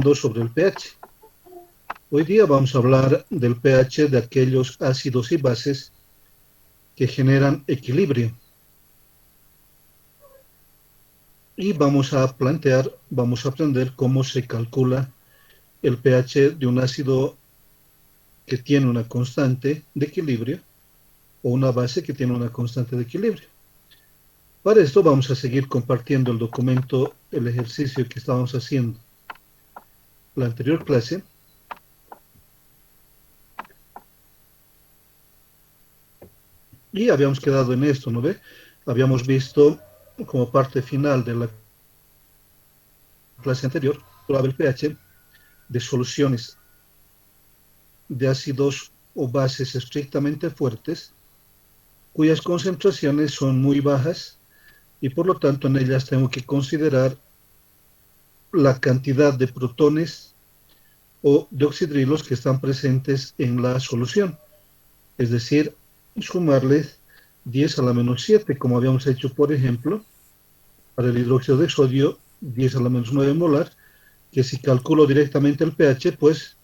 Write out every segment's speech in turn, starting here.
sobre el pH. Hoy día vamos a hablar del pH de aquellos ácidos y bases que generan equilibrio. Y vamos a aprender cómo se calcula el pH de un ácido que tiene una constante de equilibrio o una base que tiene una constante de equilibrio. Para esto vamos a seguir compartiendo el documento, el ejercicio que estábamos haciendo la anterior clase. Y habíamos quedado en esto, ¿no ve? Habíamos visto como parte final de la clase anterior, el pH de soluciones de ácidos o bases estrictamente fuertes, cuyas concentraciones son muy bajas y por lo tanto en ellas tengo que considerar la cantidad de protones o de oxidrilos que están presentes en la solución, es decir, sumarles 10 a la menos 7, como habíamos hecho, por ejemplo, para el hidróxido de sodio, 10 a la menos 9 molar, que si calculo directamente el pH, pues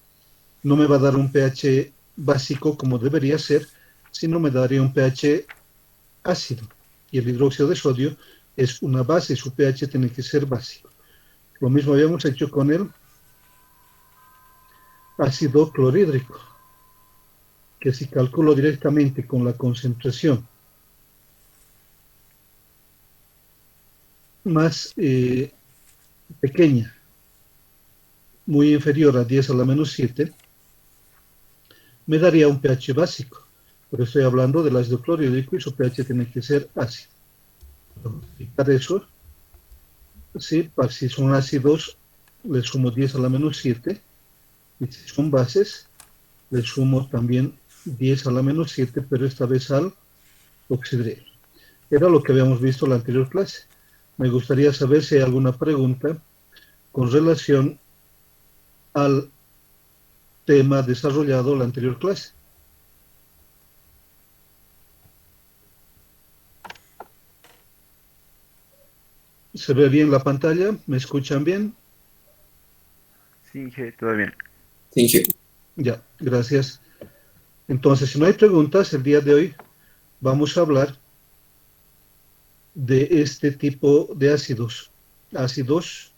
no me va a dar un pH básico como debería ser, sino me daría un pH ácido. Y el hidróxido de sodio es una base, su pH tiene que ser básico. Lo mismo habíamos hecho con el ácido clorhídrico, que si calculo directamente con la concentración más pequeña, muy inferior a 10 a la menos 7, me daría un pH básico. Pero estoy hablando del ácido clorhídrico y su pH tiene que ser ácido. Para eso, sí, si son ácidos, le sumo 10 a la menos 7. Y si son bases, le sumo también 10 a la menos 7, pero esta vez al oxidrilo. Era lo que habíamos visto en la anterior clase. Me gustaría saber si hay alguna pregunta con relación al tema desarrollado en la anterior clase. ¿Se ve bien la pantalla? ¿Me escuchan bien? Sí, todo bien. Sí. Ya, gracias. Entonces, si no hay preguntas, el día de hoy vamos a hablar de este tipo de ácidos. Ácidos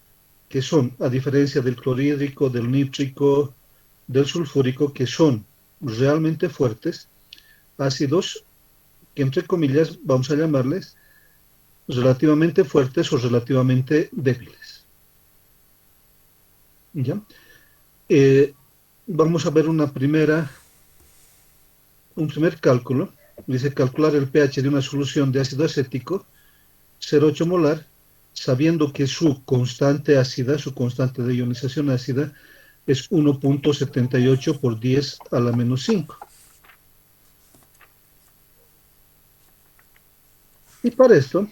que son, a diferencia del clorhídrico, del nítrico, del sulfúrico, que son realmente fuertes, ácidos que entre comillas vamos a llamarles relativamente fuertes o relativamente débiles. ¿Ya? Vamos a ver un primer cálculo. Dice calcular el pH de una solución de ácido acético 0,8 molar, sabiendo que su constante ácida, su constante de ionización ácida, es 1.78 por 10 a la menos 5. Y para esto,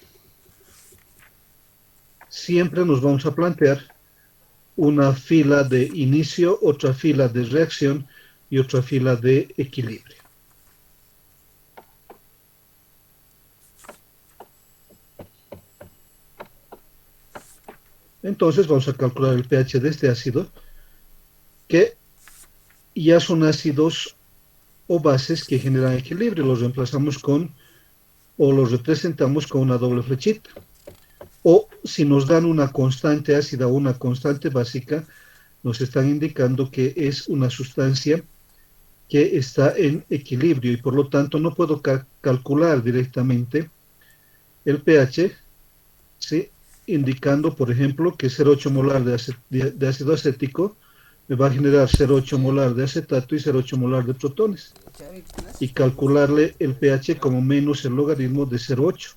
siempre nos vamos a plantear una fila de inicio, otra fila de reacción y otra fila de equilibrio. Entonces vamos a calcular el pH de este ácido, que ya son ácidos o bases que generan equilibrio. Los reemplazamos con, o los representamos con una doble flechita. O si nos dan una constante ácida o una constante básica, nos están indicando que es una sustancia que está en equilibrio y por lo tanto no puedo calcular directamente el pH, ¿sí? Indicando, por ejemplo, que 0,8 molar de ácido acético me va a generar 0,8 molar de acetato y 0,8 molar de protones. Y calcularle el pH como menos el logaritmo de 0,8.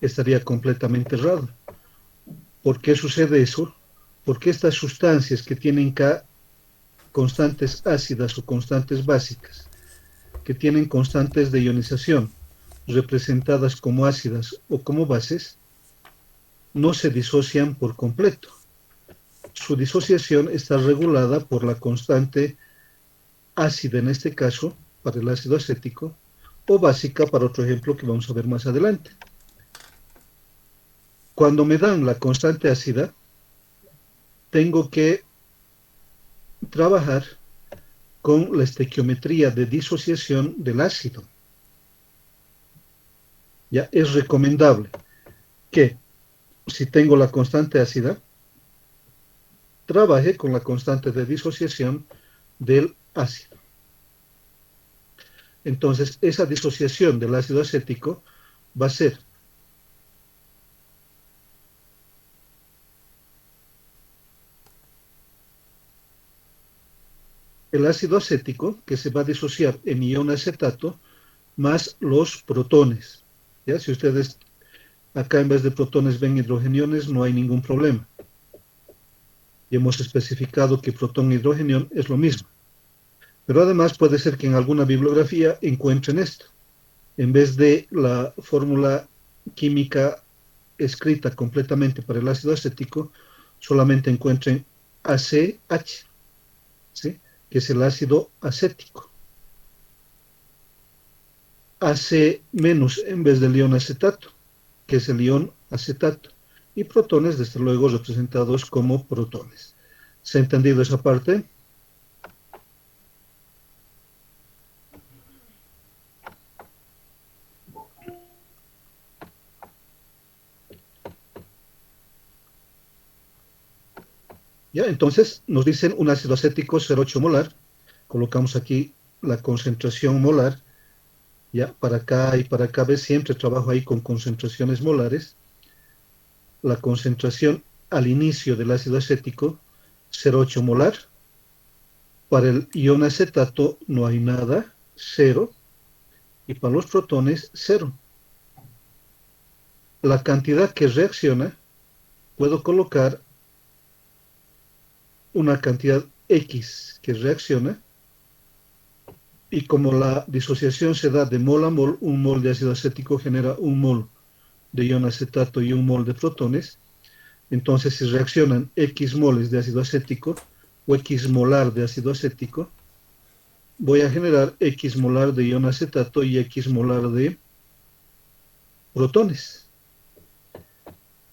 Estaría completamente errado. ¿Por qué sucede eso? Porque estas sustancias que tienen constantes ácidas o constantes básicas, que tienen constantes de ionización representadas como ácidas o como bases, no se disocian por completo. Su disociación está regulada por la constante ácida, en este caso, para el ácido acético, o básica para otro ejemplo que vamos a ver más adelante. Cuando me dan la constante ácida, tengo que trabajar con la estequiometría de disociación del ácido. Ya es recomendable que si tengo la constante ácida, trabaje con la constante de disociación del ácido. Entonces, esa disociación del ácido acético va a ser el ácido acético, que se va a disociar en ion acetato, más los protones. ¿Ya? Si ustedes acá en vez de protones ven hidrogeniones, no hay ningún problema. Y hemos especificado que protón e hidrogenión es lo mismo. Pero además puede ser que en alguna bibliografía encuentren esto. En vez de la fórmula química escrita completamente para el ácido acético, solamente encuentren ACH, ¿sí? Que es el ácido acético. AC- en vez del ion acetato, que es el ion acetato. Y protones, desde luego, representados como protones. ¿Se ha entendido esa parte? ¿Ya? Entonces nos dicen un ácido acético 0,8 molar. Colocamos aquí la concentración molar. Ya, para acá y para acá, ves, siempre trabajo ahí con concentraciones molares. La concentración al inicio del ácido acético, 0,8 molar. Para el ion acetato no hay nada, 0. Y para los protones, 0. La cantidad que reacciona, puedo colocar una cantidad X que reacciona, y como la disociación se da de mol a mol, un mol de ácido acético genera un mol de ion acetato y un mol de protones. Entonces, si reaccionan X moles de ácido acético o X molar de ácido acético, voy a generar X molar de ion acetato y X molar de protones.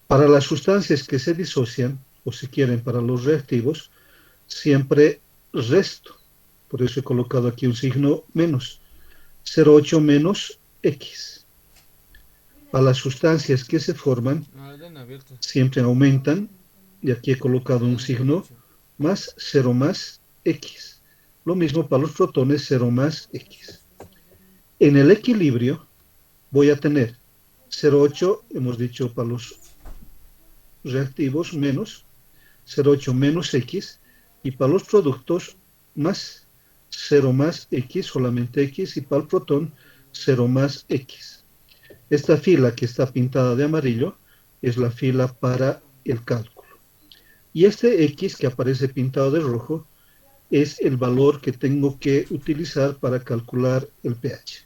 Para las sustancias que se disocian, o si quieren para los reactivos, siempre resto. Por eso he colocado aquí un signo menos. 0,8 menos X. Para las sustancias que se forman, siempre aumentan, y aquí he colocado un signo más 0 más X. Lo mismo para los protones, 0 más X. En el equilibrio voy a tener 0,8, hemos dicho para los reactivos, menos 0,8 menos X, y para los productos más 0 más X, solamente X, y para el protón 0 más X. Esta fila que está pintada de amarillo es la fila para el cálculo. Y este X que aparece pintado de rojo es el valor que tengo que utilizar para calcular el pH.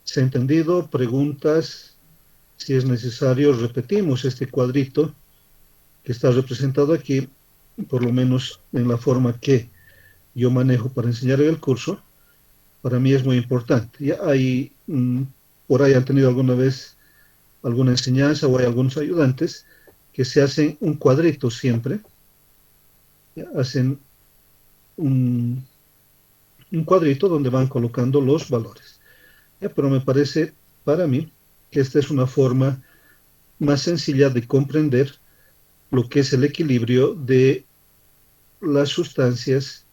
¿Se ha entendido? ¿Preguntas? Si es necesario, repetimos este cuadrito que está representado aquí, por lo menos en la forma que yo manejo para enseñar en el curso. Para mí es muy importante. Ya hay, por ahí han tenido alguna vez alguna enseñanza o hay algunos ayudantes que se hacen un cuadrito siempre, ya, hacen un cuadrito donde van colocando los valores. Ya, pero me parece para mí que esta es una forma más sencilla de comprender lo que es el equilibrio de las sustancias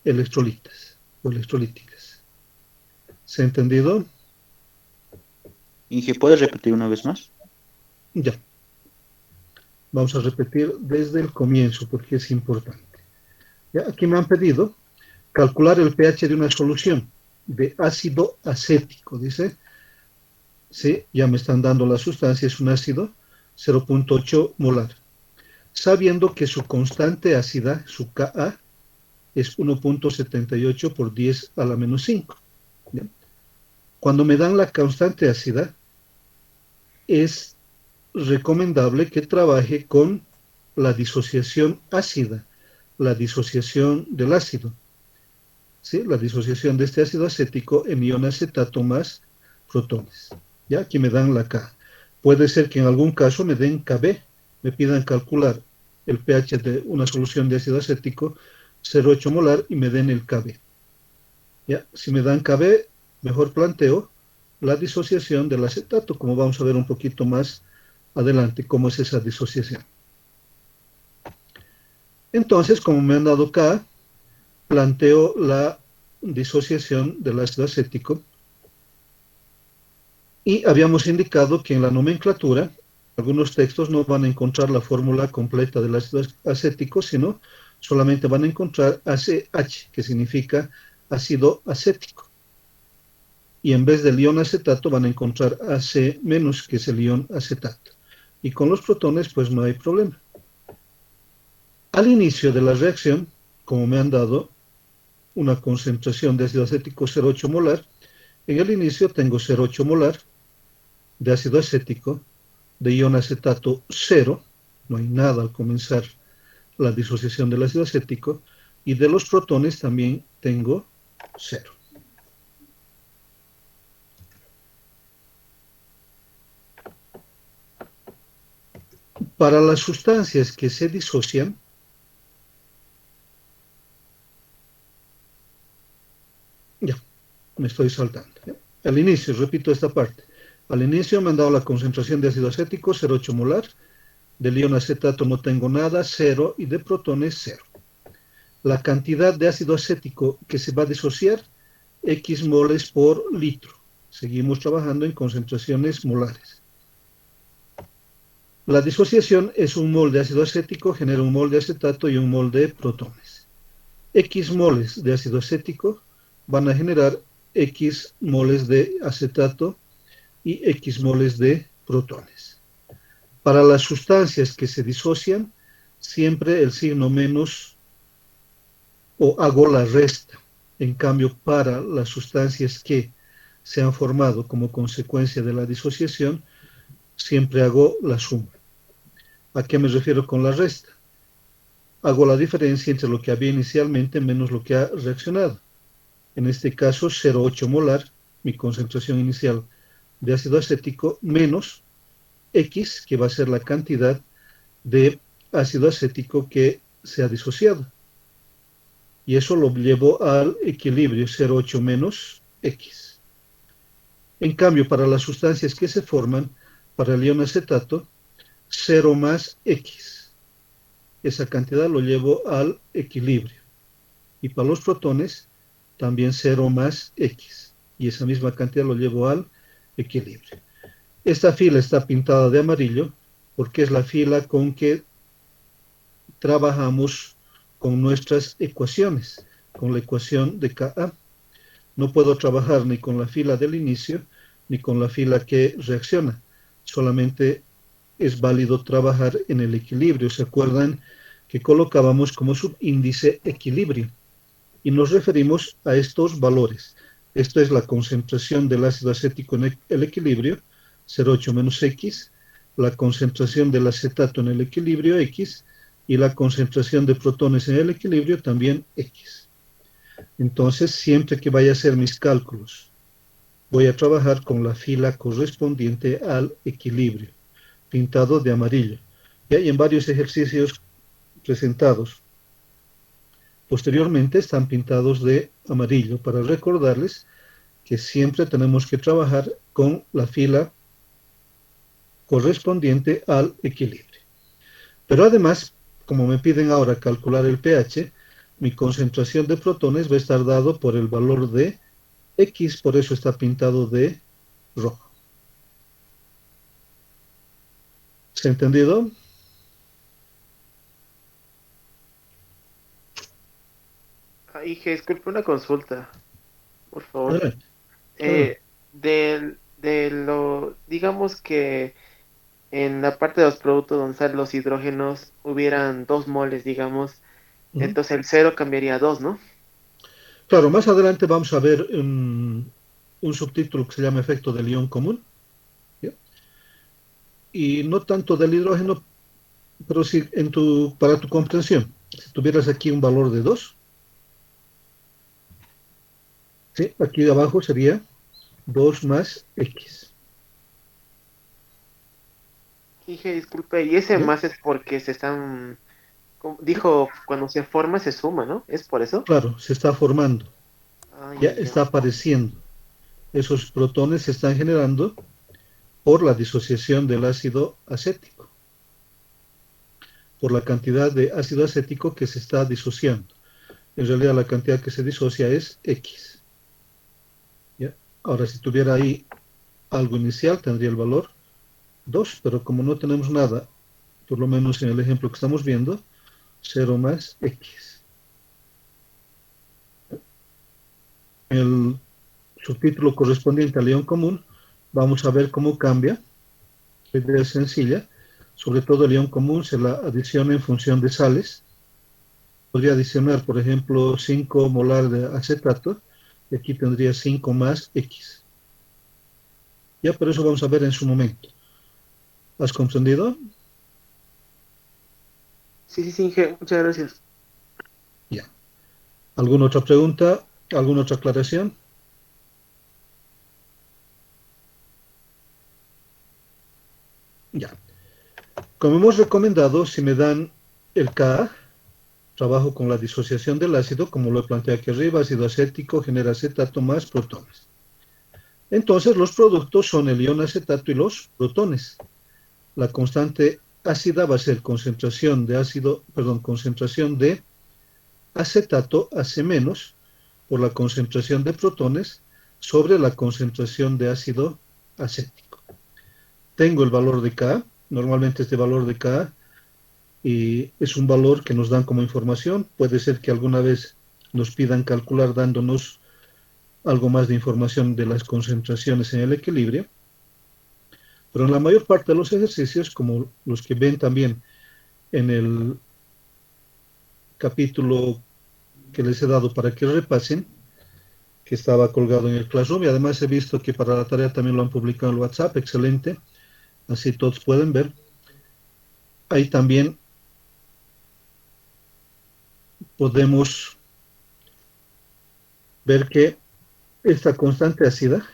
electrolitas o electrolíticas. ¿Se ha entendido? Inge, ¿puedes repetir una vez más? Ya. Vamos a repetir desde el comienzo porque es importante. ¿Ya? Aquí me han pedido calcular el pH de una solución de ácido acético, dice. Sí, ya me están dando la sustancia, es un ácido 0,8 molar. Sabiendo que su constante ácida, su Ka, es 1,78 por 10 a la menos 5. ¿Bien? Cuando me dan la constante ácida, es recomendable que trabaje con la disociación ácida, la disociación del ácido. ¿Sí? La disociación de este ácido acético en ion acetato más protones. Ya aquí me dan la K. Puede ser que en algún caso me den Kb, me pidan calcular el pH de una solución de ácido acético 0,8 molar y me den el Kb. ¿Ya? Si me dan Kb, mejor planteo la disociación del acetato, como vamos a ver un poquito más adelante cómo es esa disociación. Entonces, como me han dado K, planteo la disociación del ácido acético y habíamos indicado que en la nomenclatura algunos textos no van a encontrar la fórmula completa del ácido acético, sino solamente van a encontrar ACH, que significa ácido acético. Y en vez del ion acetato van a encontrar AC-, que es el ion acetato. Y con los protones, pues no hay problema. Al inicio de la reacción, como me han dado una concentración de ácido acético 0,8 molar, en el inicio tengo 0,8 molar de ácido acético, de ion acetato 0, no hay nada al comenzar la disociación del ácido acético, y de los protones también tengo 0. Para las sustancias que se disocian, ya, me estoy saltando. ¿Ya? Al inicio, repito esta parte, al inicio me han dado la concentración de ácido acético 0,8 molar, del ion acetato no tengo nada, 0, y de protones 0. La cantidad de ácido acético que se va a disociar, X moles por litro. Seguimos trabajando en concentraciones molares. La disociación es un mol de ácido acético, genera un mol de acetato y un mol de protones. X moles de ácido acético van a generar X moles de acetato y X moles de protones. Para las sustancias que se disocian, siempre el signo menos o hago la resta. En cambio, para las sustancias que se han formado como consecuencia de la disociación, siempre hago la suma. ¿A qué me refiero con la resta? Hago la diferencia entre lo que había inicialmente menos lo que ha reaccionado. En este caso, 0,8 molar, mi concentración inicial de ácido acético, menos X, que va a ser la cantidad de ácido acético que se ha disociado. Y eso lo llevo al equilibrio 0,8 menos X. En cambio, para las sustancias que se forman, para el ion acetato, 0 más X. Esa cantidad lo llevo al equilibrio. Y para los protones, también 0 más X. Y esa misma cantidad lo llevo al equilibrio. Esta fila está pintada de amarillo porque es la fila con que trabajamos con nuestras ecuaciones, con la ecuación de Ka. No puedo trabajar ni con la fila del inicio ni con la fila que reacciona. Solamente es válido trabajar en el equilibrio. ¿Se acuerdan que colocábamos como subíndice equilibrio? Y nos referimos a estos valores. Esto es la concentración del ácido acético en el equilibrio, 0,8 menos X, la concentración del acetato en el equilibrio, X, y la concentración de protones en el equilibrio, también X. Entonces, siempre que vaya a hacer mis cálculos, voy a trabajar con la fila correspondiente al equilibrio, pintado de amarillo. Y en varios ejercicios presentados posteriormente están pintados de amarillo para recordarles que siempre tenemos que trabajar con la fila correspondiente al equilibrio. Pero además, como me piden ahora calcular el pH, mi concentración de protones va a estar dado por el valor de X, por eso está pintado de rojo. ¿Se ha entendido? Dije, disculpe una consulta, por favor. Adelante. Adelante. Digamos que en la parte de los productos donde salen los hidrógenos hubieran 2 moles, digamos, entonces el cero cambiaría a 2, ¿no? Claro, más adelante vamos a ver un subtítulo que se llama efecto del ion común, ¿ya? Y no tanto del hidrógeno, pero sí para tu comprensión. Si tuvieras aquí un valor de 2, ¿sí? Aquí abajo sería 2 más X. Dije, disculpe, y ese ¿Ya? más es porque se están Dijo, cuando se forma se suma, ¿no? ¿Es por eso? Claro, se está formando, Ah, ya ya, está ya. apareciendo. Esos protones se están generando por la disociación del ácido acético, por la cantidad de ácido acético que se está disociando. En realidad la cantidad que se disocia es X. ¿Ya? Ahora, si tuviera ahí algo inicial, tendría el valor 2, pero como no tenemos nada, por lo menos en el ejemplo que estamos viendo, 0 más X. El subtítulo correspondiente al ion común, vamos a ver cómo cambia. La idea es sencilla. Sobre todo el ion común se la adiciona en función de sales. Podría adicionar, por ejemplo, 5 molar de acetato, y aquí tendría 5 más X. Ya, pero eso vamos a ver en su momento. ¿Has comprendido? Sí, sí, sí, Inge, muchas gracias. Ya. ¿Alguna otra pregunta? ¿Alguna otra aclaración? Ya. Como hemos recomendado, si me dan el Ka, trabajo con la disociación del ácido, como lo he planteado aquí arriba, ácido acético genera acetato más protones. Entonces, los productos son el ion acetato y los protones. La constante ácida va a ser concentración de ácido, perdón, concentración de acetato AC menos por la concentración de protones sobre la concentración de ácido acético. Tengo el valor de K, normalmente este valor de K y es un valor que nos dan como información. Puede ser que alguna vez nos pidan calcular dándonos algo más de información de las concentraciones en el equilibrio, pero en la mayor parte de los ejercicios, como los que ven también en el capítulo que les he dado para que repasen, que estaba colgado en el Classroom, y además he visto que para la tarea también lo han publicado en el WhatsApp, excelente, así todos pueden ver. Ahí también podemos ver que esta constante ácida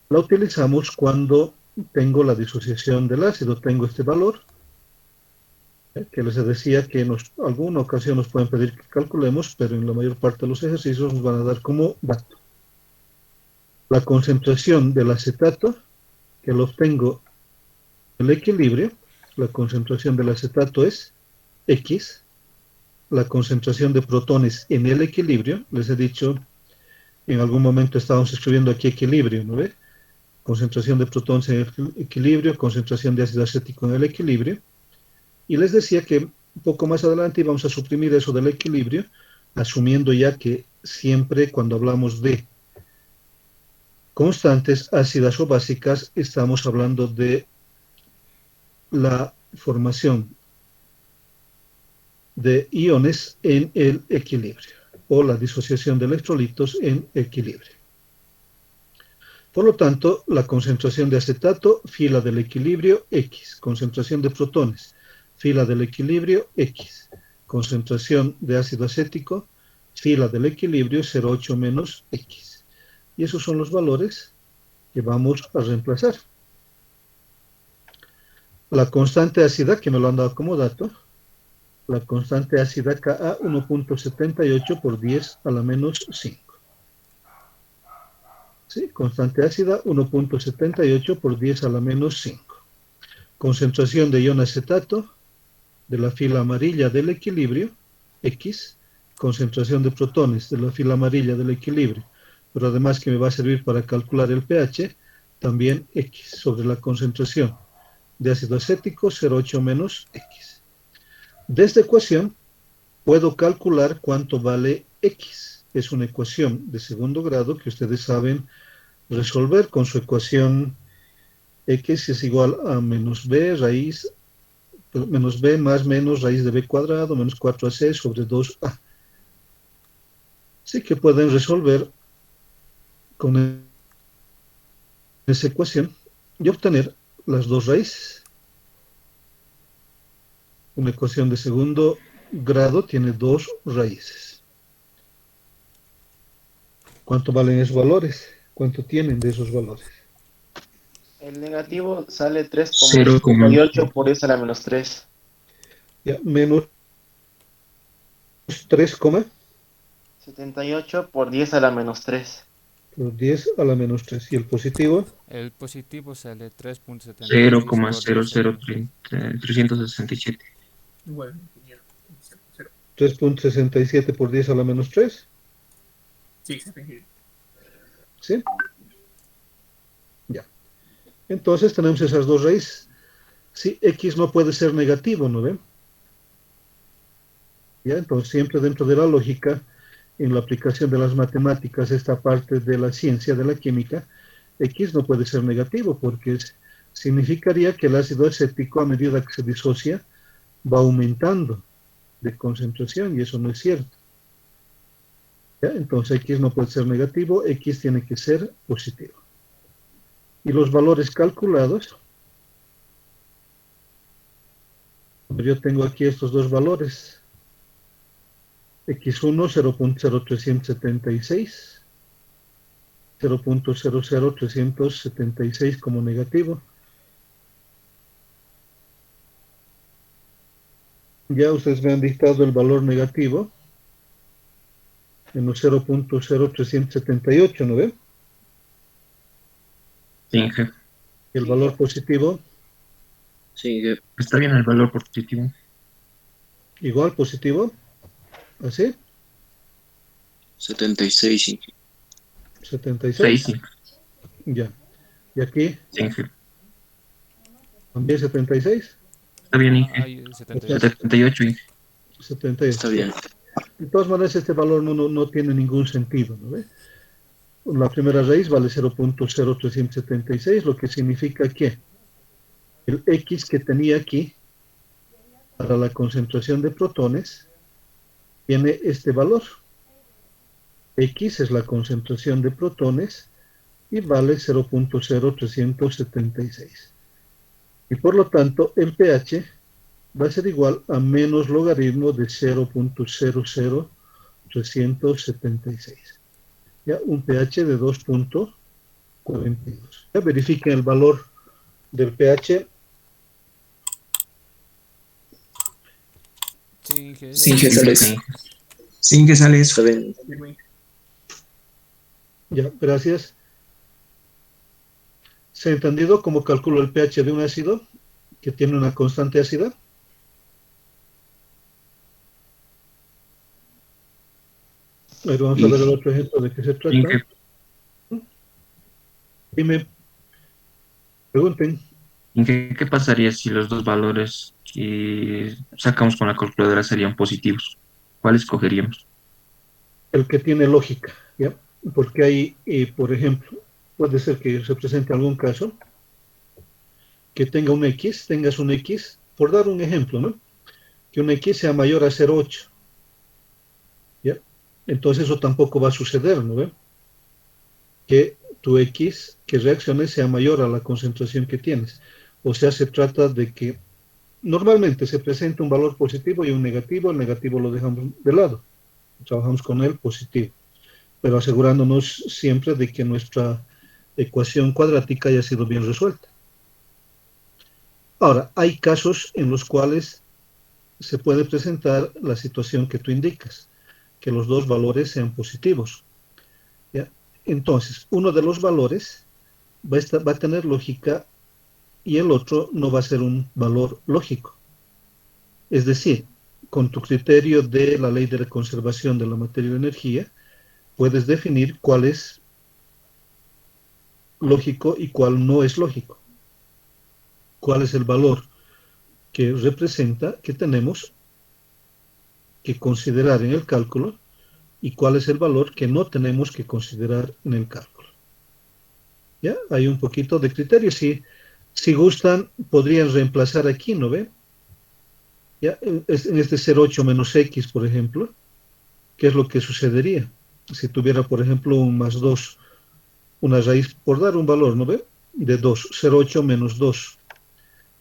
la utilizamos cuando tengo la disociación del ácido. Tengo este valor, que les decía que en alguna ocasión nos pueden pedir que calculemos, pero en la mayor parte de los ejercicios nos van a dar como dato. La concentración del acetato, que lo obtengo en el equilibrio, la concentración del acetato es X, la concentración de protones en el equilibrio, les he dicho, en algún momento estábamos escribiendo aquí equilibrio, ¿no ve? Concentración de protones en el equilibrio, concentración de ácido acético en el equilibrio, y les decía que un poco más adelante íbamos a suprimir eso del equilibrio, asumiendo ya que siempre cuando hablamos de constantes ácidas o básicas estamos hablando de la formación de iones en el equilibrio o la disociación de electrolitos en equilibrio. Por lo tanto, la concentración de acetato, fila del equilibrio X, concentración de protones, fila del equilibrio X, concentración de ácido acético, fila del equilibrio 0,8 menos X. Y esos son los valores que vamos a reemplazar. La constante ácida, que me lo han dado como dato, la constante ácida Ka 1.78 por 10 a la menos 5. ¿Sí? Constante ácida 1.78 por 10 a la menos 5. Concentración de ion acetato de la fila amarilla del equilibrio, X. Concentración de protones de la fila amarilla del equilibrio, pero además que me va a servir para calcular el pH, también X sobre la concentración de ácido acético 0,8 menos X. De esta ecuación puedo calcular cuánto vale X. Es una ecuación de segundo grado que ustedes saben resolver con su ecuación X es igual a menos B raíz, menos B más menos raíz de B cuadrado menos 4AC sobre 2A. Así que pueden resolver con esa ecuación y obtener las dos raíces. Una ecuación de segundo grado tiene dos raíces. ¿Cuánto valen esos valores? ¿Cuánto tienen de esos valores? El negativo sale Cero coma 3,58 por 10 a la menos 3. Ya, menos 3, 78 por 10 a la menos 3. por 10 a la menos 3. Y el positivo, El positivo sale 3.76 por 10 a la menos 3. 0,00367. Igual, ingeniero. 0. 3.67 por 10 a la menos 3. Sí, exacto, ingeniero. ¿Sí? Ya. Entonces tenemos esas dos raíces. Si x no puede ser negativo, ¿no ven? Ya, entonces siempre dentro de la lógica, en la aplicación de las matemáticas, esta parte de la ciencia, de la química, x no puede ser negativo porque significaría que el ácido acético a medida que se disocia va aumentando de concentración y eso no es cierto. ¿Ya? Entonces x no puede ser negativo, x tiene que ser positivo. Y los valores calculados, yo tengo aquí estos dos valores, x1 0.0376, 0.00376 como negativo. Ya ustedes me han dictado el valor negativo en los 0.0378, ¿no ven? Sí, jefe. Y el valor positivo, Sí, jefe. Está bien el valor positivo. igual positivo, así, 76, sí. 76, 6, sí. ya. Y aquí Sí, jefe. también 76, Está bien, Ah, Inge. hay o sea, 78. 78, Inge. 78. Está bien. De todas maneras, este valor no tiene ningún sentido, ¿no ve? La primera raíz vale 0.0376, lo que significa que el X que tenía aquí para la concentración de protones tiene este valor. X es la concentración de protones y vale 0.0376. Y por lo tanto, el pH va a ser igual a menos logaritmo de 0.00376. Ya un pH de 2.42. Ya verifiquen el valor del pH. Sí, Inge, Sí, sale que Sí, sale eso. eso. Inge. Sí, que sale Está eso. bien. Firme. Ya, gracias. ¿Se ha entendido cómo calculo el pH de un ácido que tiene una constante ácida? A ver, vamos a ver el otro ejemplo de qué se trata. Inge, Dime, pregunten. Inge, ¿qué pasaría si los dos valores que sacamos con la calculadora serían positivos? ¿Cuál escogeríamos? El que tiene lógica, ¿ya? Porque hay, por ejemplo, puede ser que se presente algún caso que tengas un X, por dar un ejemplo, ¿no? Que un X sea mayor a 0,8, ¿ya? Entonces eso tampoco va a suceder, ¿no ve? Que tu X que reaccione sea mayor a la concentración que tienes. O sea, se trata de que normalmente se presenta un valor positivo y un negativo, el negativo lo dejamos de lado, trabajamos con el positivo, pero asegurándonos siempre de que nuestra ecuación cuadrática haya sido bien resuelta. Ahora, hay casos en los cuales se puede presentar la situación que tú indicas, que los dos valores sean positivos. ¿Ya? Entonces, uno de los valores va a tener lógica y el otro no va a ser un valor lógico. Es decir, con tu criterio de la ley de la conservación de la materia y la energía, puedes definir cuál es lógico y cuál no es lógico. Cuál es el valor que representa que tenemos que considerar en el cálculo y cuál es el valor que no tenemos que considerar en el cálculo. ¿Ya? Hay un poquito de criterio. Si gustan, podrían reemplazar aquí, ¿no ve? ¿Ya? En este 0,8 menos x, por ejemplo, ¿qué es lo que sucedería? Si tuviera, por ejemplo, un más 2, una raíz, por dar un valor, ¿no ve? De 2, 0,8 menos 2,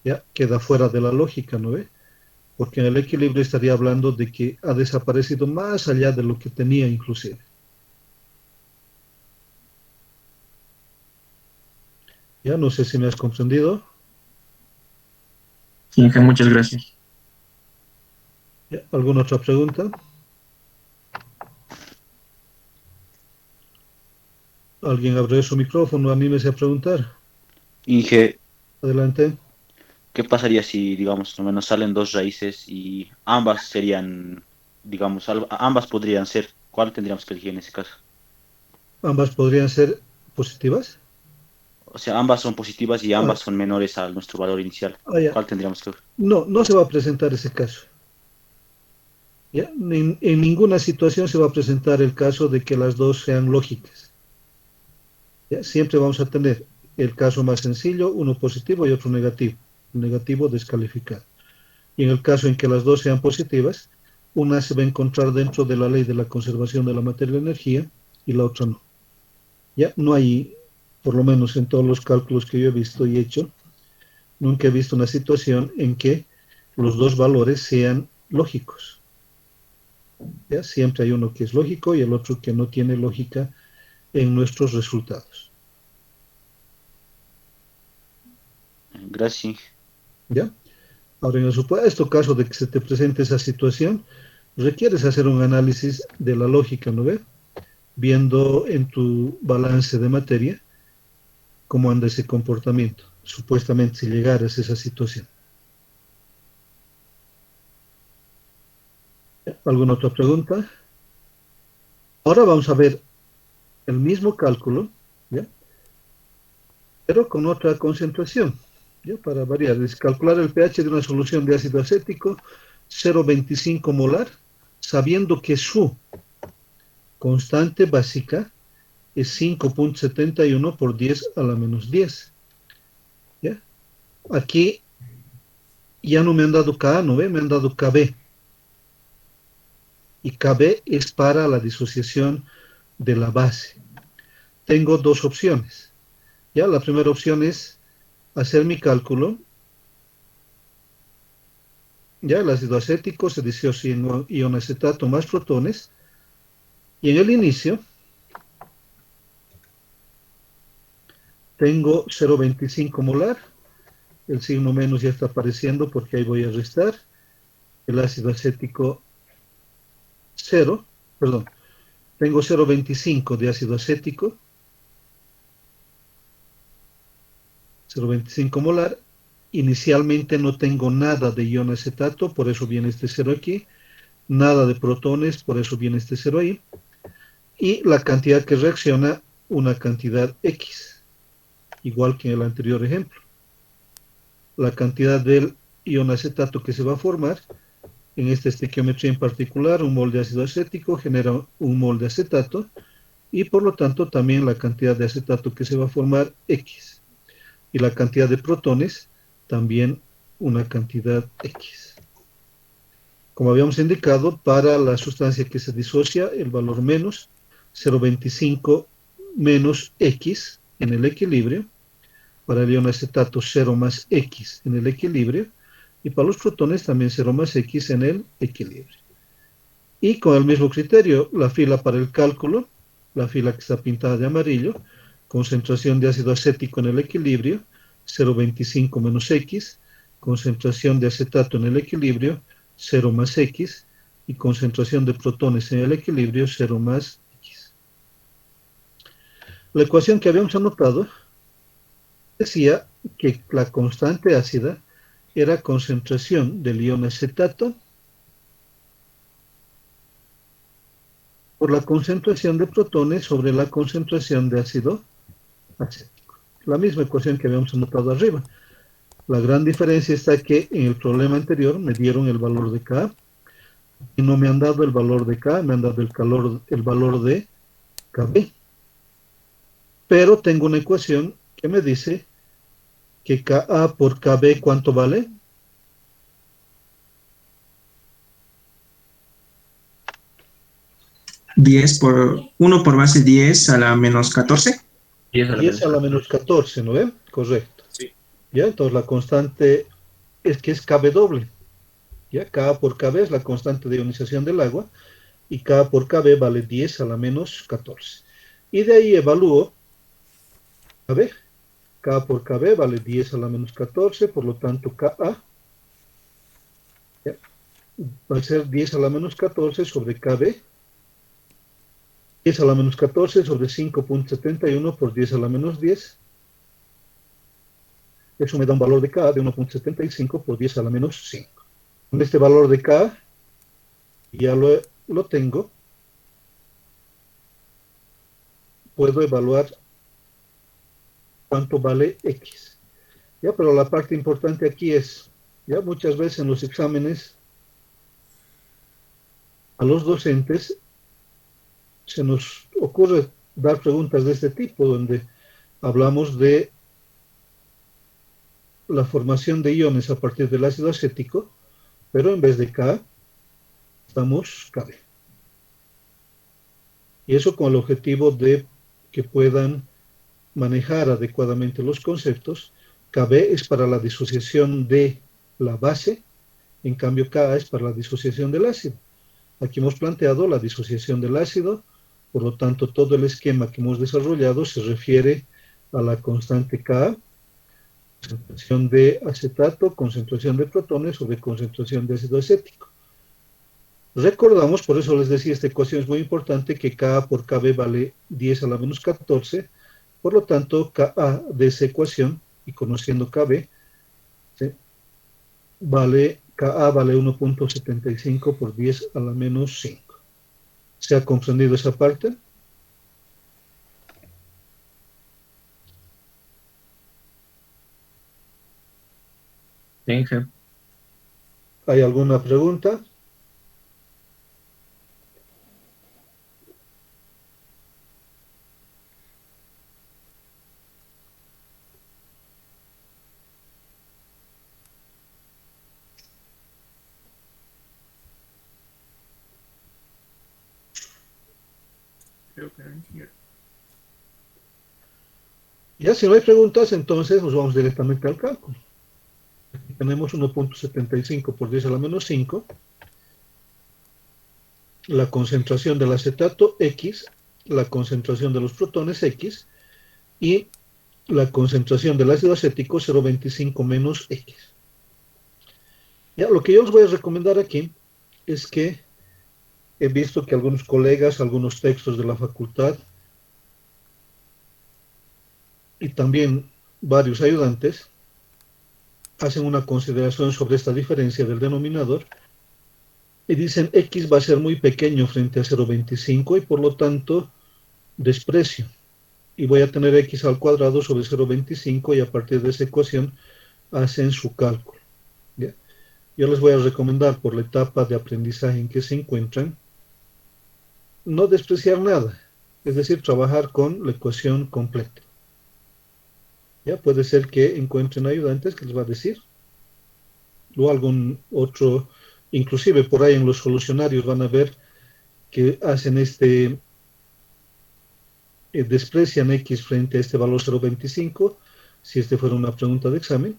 ¿ya? Queda fuera de la lógica, ¿no ve? Porque en el equilibrio estaría hablando de que ha desaparecido más allá de lo que tenía inclusive. Ya no sé si me has comprendido. Inge, muchas gracias. ¿Alguna otra pregunta? ¿Alguien abre su micrófono? Anímese a preguntar. Inge, Adelante. ¿qué pasaría si, digamos, al menos salen dos raíces y ambas serían, digamos, ambas podrían ser? ¿Cuál tendríamos que elegir en ese caso? ¿Ambas podrían ser positivas? O sea, ambas son positivas y Ah, ambas son menores a nuestro valor inicial. ya. ¿Cuál tendríamos que ver? No, no se va a presentar ese caso. ¿Ya? En ninguna situación se va a presentar el caso de que las dos sean lógicas. ¿Ya? Siempre vamos a tener el caso más sencillo, uno positivo y otro negativo. Negativo descalificado. Y en el caso en que las dos sean positivas, una se va a encontrar dentro de la ley de la conservación de la materia y la energía y la otra no. Ya no hay, por lo menos en todos los cálculos que yo he visto y hecho, nunca he visto una situación en que los dos valores sean lógicos. ¿Ya? Siempre hay uno que es lógico y el otro que no tiene lógica en nuestros resultados. Gracias. ¿Ya? Ahora, en el supuesto caso de que se te presente esa situación, requieres hacer un análisis de la lógica, ¿no ve? Viendo en tu balance de materia cómo anda ese comportamiento, supuestamente si llegaras a esa situación. ¿Alguna otra pregunta? Ahora vamos a ver el mismo cálculo, ¿ya? Pero con otra concentración, ¿ya? Para variar, es calcular el pH de una solución de ácido acético 0,25 molar, sabiendo que su constante básica es 5,71 por 10 a la menos 10. ¿Ya? Aquí ya no me han dado Ka, ¿no ve? Me han dado Kb. Y Kb es para la disociación de la base. Tengo dos opciones. ¿Ya? La primera opción es hacer mi cálculo. Ya el ácido acético se disocia en ion acetato más protones. Y en el inicio tengo 0,25 molar. El signo menos ya está apareciendo porque ahí voy a restar. El ácido acético 0, perdón, tengo 0,25 de ácido acético, 0,25 molar. Inicialmente no tengo nada de ion acetato, por eso viene este 0 aquí. Nada de protones, por eso viene este 0 ahí. Y la cantidad que reacciona, una cantidad X, igual que en el anterior ejemplo. La cantidad del ion acetato que se va a formar, en esta estequiometría en particular, un mol de ácido acético genera un mol de acetato, y por lo tanto también la cantidad de acetato que se va a formar X. Y la cantidad de protones, también una cantidad X. Como habíamos indicado, para la sustancia que se disocia, el valor menos, 0,25 menos X en el equilibrio. Para el ion acetato, 0 más X en el equilibrio. Y para los protones también 0 más X en el equilibrio. Y con el mismo criterio, la fila para el cálculo, la fila que está pintada de amarillo, concentración de ácido acético en el equilibrio, 0,25 menos X, concentración de acetato en el equilibrio, 0 más X, y concentración de protones en el equilibrio, 0 más X. La ecuación que habíamos anotado decía que la constante ácida era concentración del ion acetato por la concentración de protones sobre la concentración de ácido acético. La misma ecuación que habíamos anotado arriba. La gran diferencia está que en el problema anterior me dieron el valor de K y no me han dado el valor de K, me han dado el valor de Kb. Pero tengo una ecuación que me dice que Ka por Kb, ¿cuánto vale? Uno por base 10 a la menos 14. 10 a la menos 14, ¿no ve? Correcto. Sí. ¿Ya? Entonces la constante es que es Kb doble. ¿Ya? K por Kb es la constante de ionización del agua y K por Kb vale 10 a la menos 14. Y de ahí evalúo, a ver, K por Kb vale 10 a la menos 14, por lo tanto Ka, ¿ya? va a ser 10 a la menos 14 sobre KB, 10 a la menos 14 sobre 5.71 por 10 a la menos 10. Eso me da un valor de K de 1.75 por 10 a la menos 5. Con este valor de K, ya lo tengo, puedo evaluar cuánto vale X. ¿Ya? Pero la parte importante aquí es, ya muchas veces en los exámenes, a los docentes se nos ocurre dar preguntas de este tipo, donde hablamos de la formación de iones a partir del ácido acético, pero en vez de K, estamos KB. Y eso con el objetivo de que puedan manejar adecuadamente los conceptos. KB es para la disociación de la base, en cambio Ka es para la disociación del ácido. Aquí hemos planteado la disociación del ácido, por lo tanto todo el esquema que hemos desarrollado se refiere a la constante Ka, concentración de acetato, concentración de protones sobre concentración de ácido acético. Recordamos, por eso les decía, esta ecuación es muy importante, que Ka por Kb vale 10 a la menos 14, por lo tanto Ka de esa ecuación, y conociendo Kb, ¿sí? Ka vale 1.75 por 10 a la menos 5. ¿Se ha comprendido esa parte? Benja. ¿Hay alguna pregunta? Creo que no, ingeniero. Ya si no hay preguntas, entonces nos vamos directamente al cálculo. Aquí tenemos 1.75 por 10 a la menos 5. La concentración del acetato X, la concentración de los protones X y la concentración del ácido acético 0.25 menos X. Ya, lo que yo os voy a recomendar aquí es que he visto que algunos colegas, algunos textos de la facultad y también varios ayudantes hacen una consideración sobre esta diferencia del denominador y dicen X va a ser muy pequeño frente a 0.25 y por lo tanto desprecio. Y voy a tener X al cuadrado sobre 0.25 y a partir de esa ecuación hacen su cálculo. ¿Ya? Yo les voy a recomendar, por la etapa de aprendizaje en que se encuentran, no despreciar nada, es decir, trabajar con la ecuación completa. Ya puede ser que encuentren ayudantes que les va a decir, o algún otro, inclusive por ahí en los solucionarios van a ver que hacen desprecian X frente a este valor 0.25, si este fuera una pregunta de examen,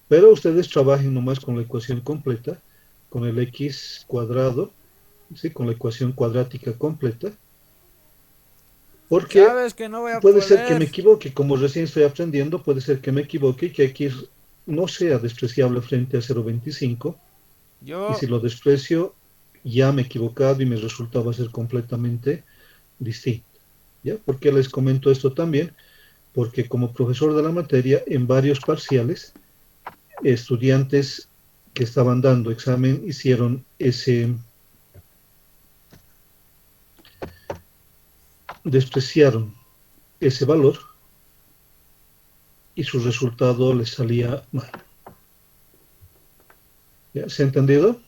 pero ustedes trabajen nomás con la ecuación completa, con el X cuadrado, ¿sí? Con la ecuación cuadrática completa, porque Sabes que no voy a puede ser que poder. me equivoque, como recién estoy aprendiendo, puede ser que me equivoque y que X no sea despreciable frente a 0.25, y Yo, si lo desprecio, ya me he equivocado y mi resultado va a ser completamente distinto. ¿Ya? ¿Por qué les comento esto también? Porque como profesor de la materia, en varios parciales, estudiantes que estaban dando examen hicieron despreciaron ese valor y su resultado les salía mal. ¿Ya? ¿Se ha entendido?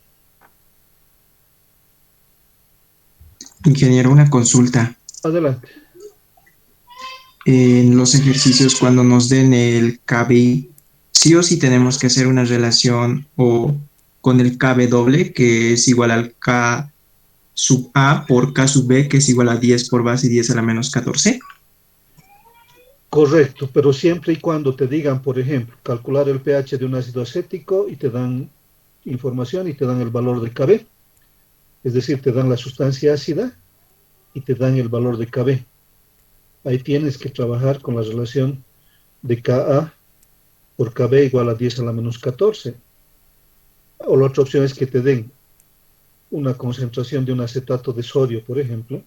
Ingeniero, una consulta. Adelante. En los ejercicios, cuando nos den el KB, sí o sí tenemos que hacer una relación o con el KB doble, que es igual al K sub A por K sub B, que es igual a 10 por base y 10 a la menos 14. Correcto, pero siempre y cuando te digan, por ejemplo, calcular el pH de un ácido acético y te dan información y te dan el valor de KB, es decir, te dan la sustancia ácida y te dan el valor de KB. Ahí tienes que trabajar con la relación de Ka por KB igual a 10 a la menos 14. O la otra opción es que te den una concentración de un acetato de sodio, por ejemplo,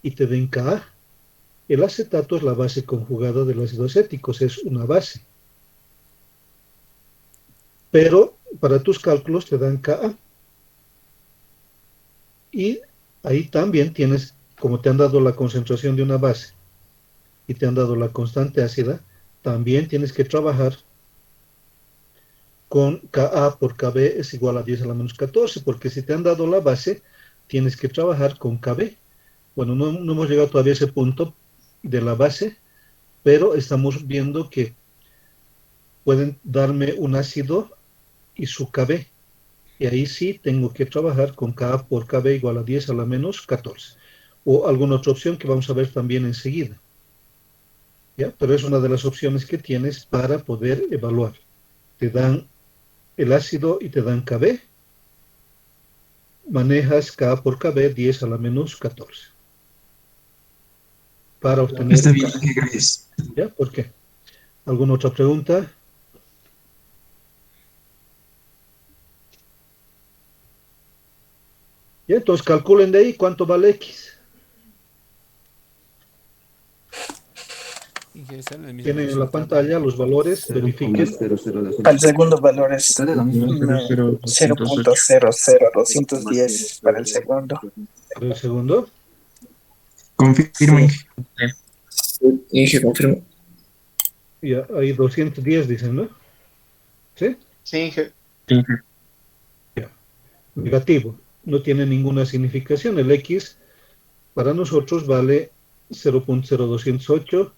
y te den Ka, el acetato es la base conjugada del ácido acético, o sea, es una base. Pero para tus cálculos te dan Ka. Y ahí también tienes, como te han dado la concentración de una base y te han dado la constante ácida, también tienes que trabajar con Ka por Kb es igual a 10 a la menos 14, porque si te han dado la base, tienes que trabajar con Kb. Bueno, no hemos llegado todavía a ese punto de la base, pero estamos viendo que pueden darme un ácido y su Kb. Y ahí sí tengo que trabajar con K por Kb igual a 10 a la menos 14. O alguna otra opción que vamos a ver también enseguida. ¿Ya? Pero es una de las opciones que tienes para poder evaluar. Te dan el ácido y te dan Kb. Manejas K por Kb 10 a la menos 14. Para obtener... Está bien, gracias. ¿Ya? ¿Por qué? ¿Alguna otra pregunta? Ya, entonces calculen de ahí cuánto vale X. Tienen en la pantalla los valores, verifiquen. Al segundo valor es 0.00210 para el segundo. ¿Para el segundo? Confirmo. Inge, confirmo. Ya, hay 210 dicen, ¿no? ¿Sí? Sí, Inge. Ya. Negativo. No tiene ninguna significación. El X para nosotros vale 0.0208.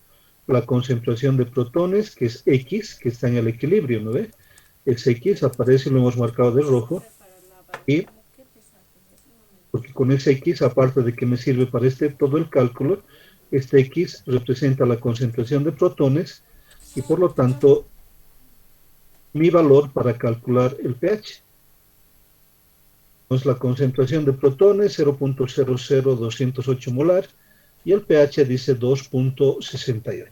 La concentración de protones, que es X, que está en el equilibrio, ¿no ve? Es X, aparece y lo hemos marcado de rojo. Y porque con ese X, aparte de que me sirve para todo el cálculo, este X representa la concentración de protones y por lo tanto mi valor para calcular el pH. Entonces la concentración de protones 0.00208 molar y el pH dice 2.68.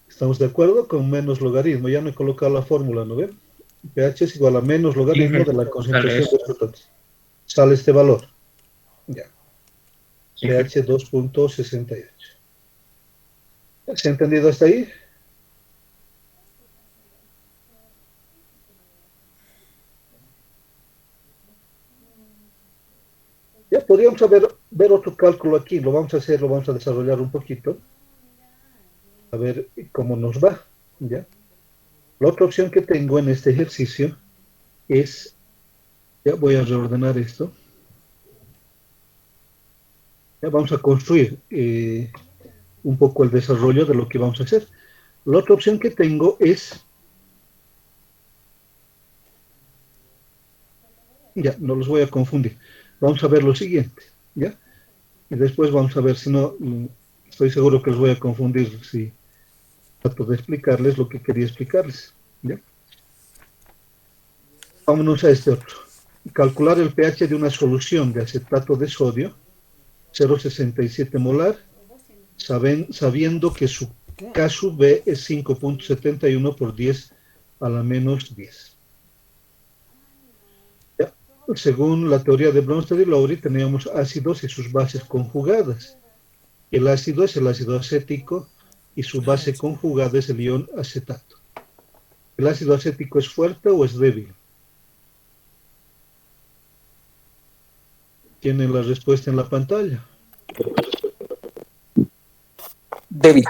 ¿Estamos de acuerdo? Con menos logaritmo. Ya no he colocado la fórmula, ¿no ven? pH es igual a menos logaritmo de la concentración de protones. Sale este valor. Ya. pH 2.68. ¿Se ha entendido hasta ahí? Ya podríamos ver otro cálculo aquí. Lo vamos a hacer, lo vamos a desarrollar un poquito. A ver cómo nos va. ¿Ya? La otra opción que tengo en este ejercicio es, ya voy a reordenar esto. Ya vamos a construir un poco el desarrollo de lo que vamos a hacer. La otra opción que tengo es, ya, no los voy a confundir. Vamos a ver lo siguiente, ¿ya? Y después vamos a ver si no, estoy seguro que los voy a confundir si trato de explicarles lo que quería explicarles, ¿ya? Vámonos a este otro. Calcular el pH de una solución de acetato de sodio, 0.67 molar, sabiendo que su K sub B es 5.71 por 10 a la menos 10. ¿Ya? Según la teoría de Bronsted y Lowry, teníamos ácidos y sus bases conjugadas. El ácido es el ácido acético y su base conjugada es el ion acetato. ¿El ácido acético es fuerte o es débil? Tienen la respuesta en la pantalla. Débil.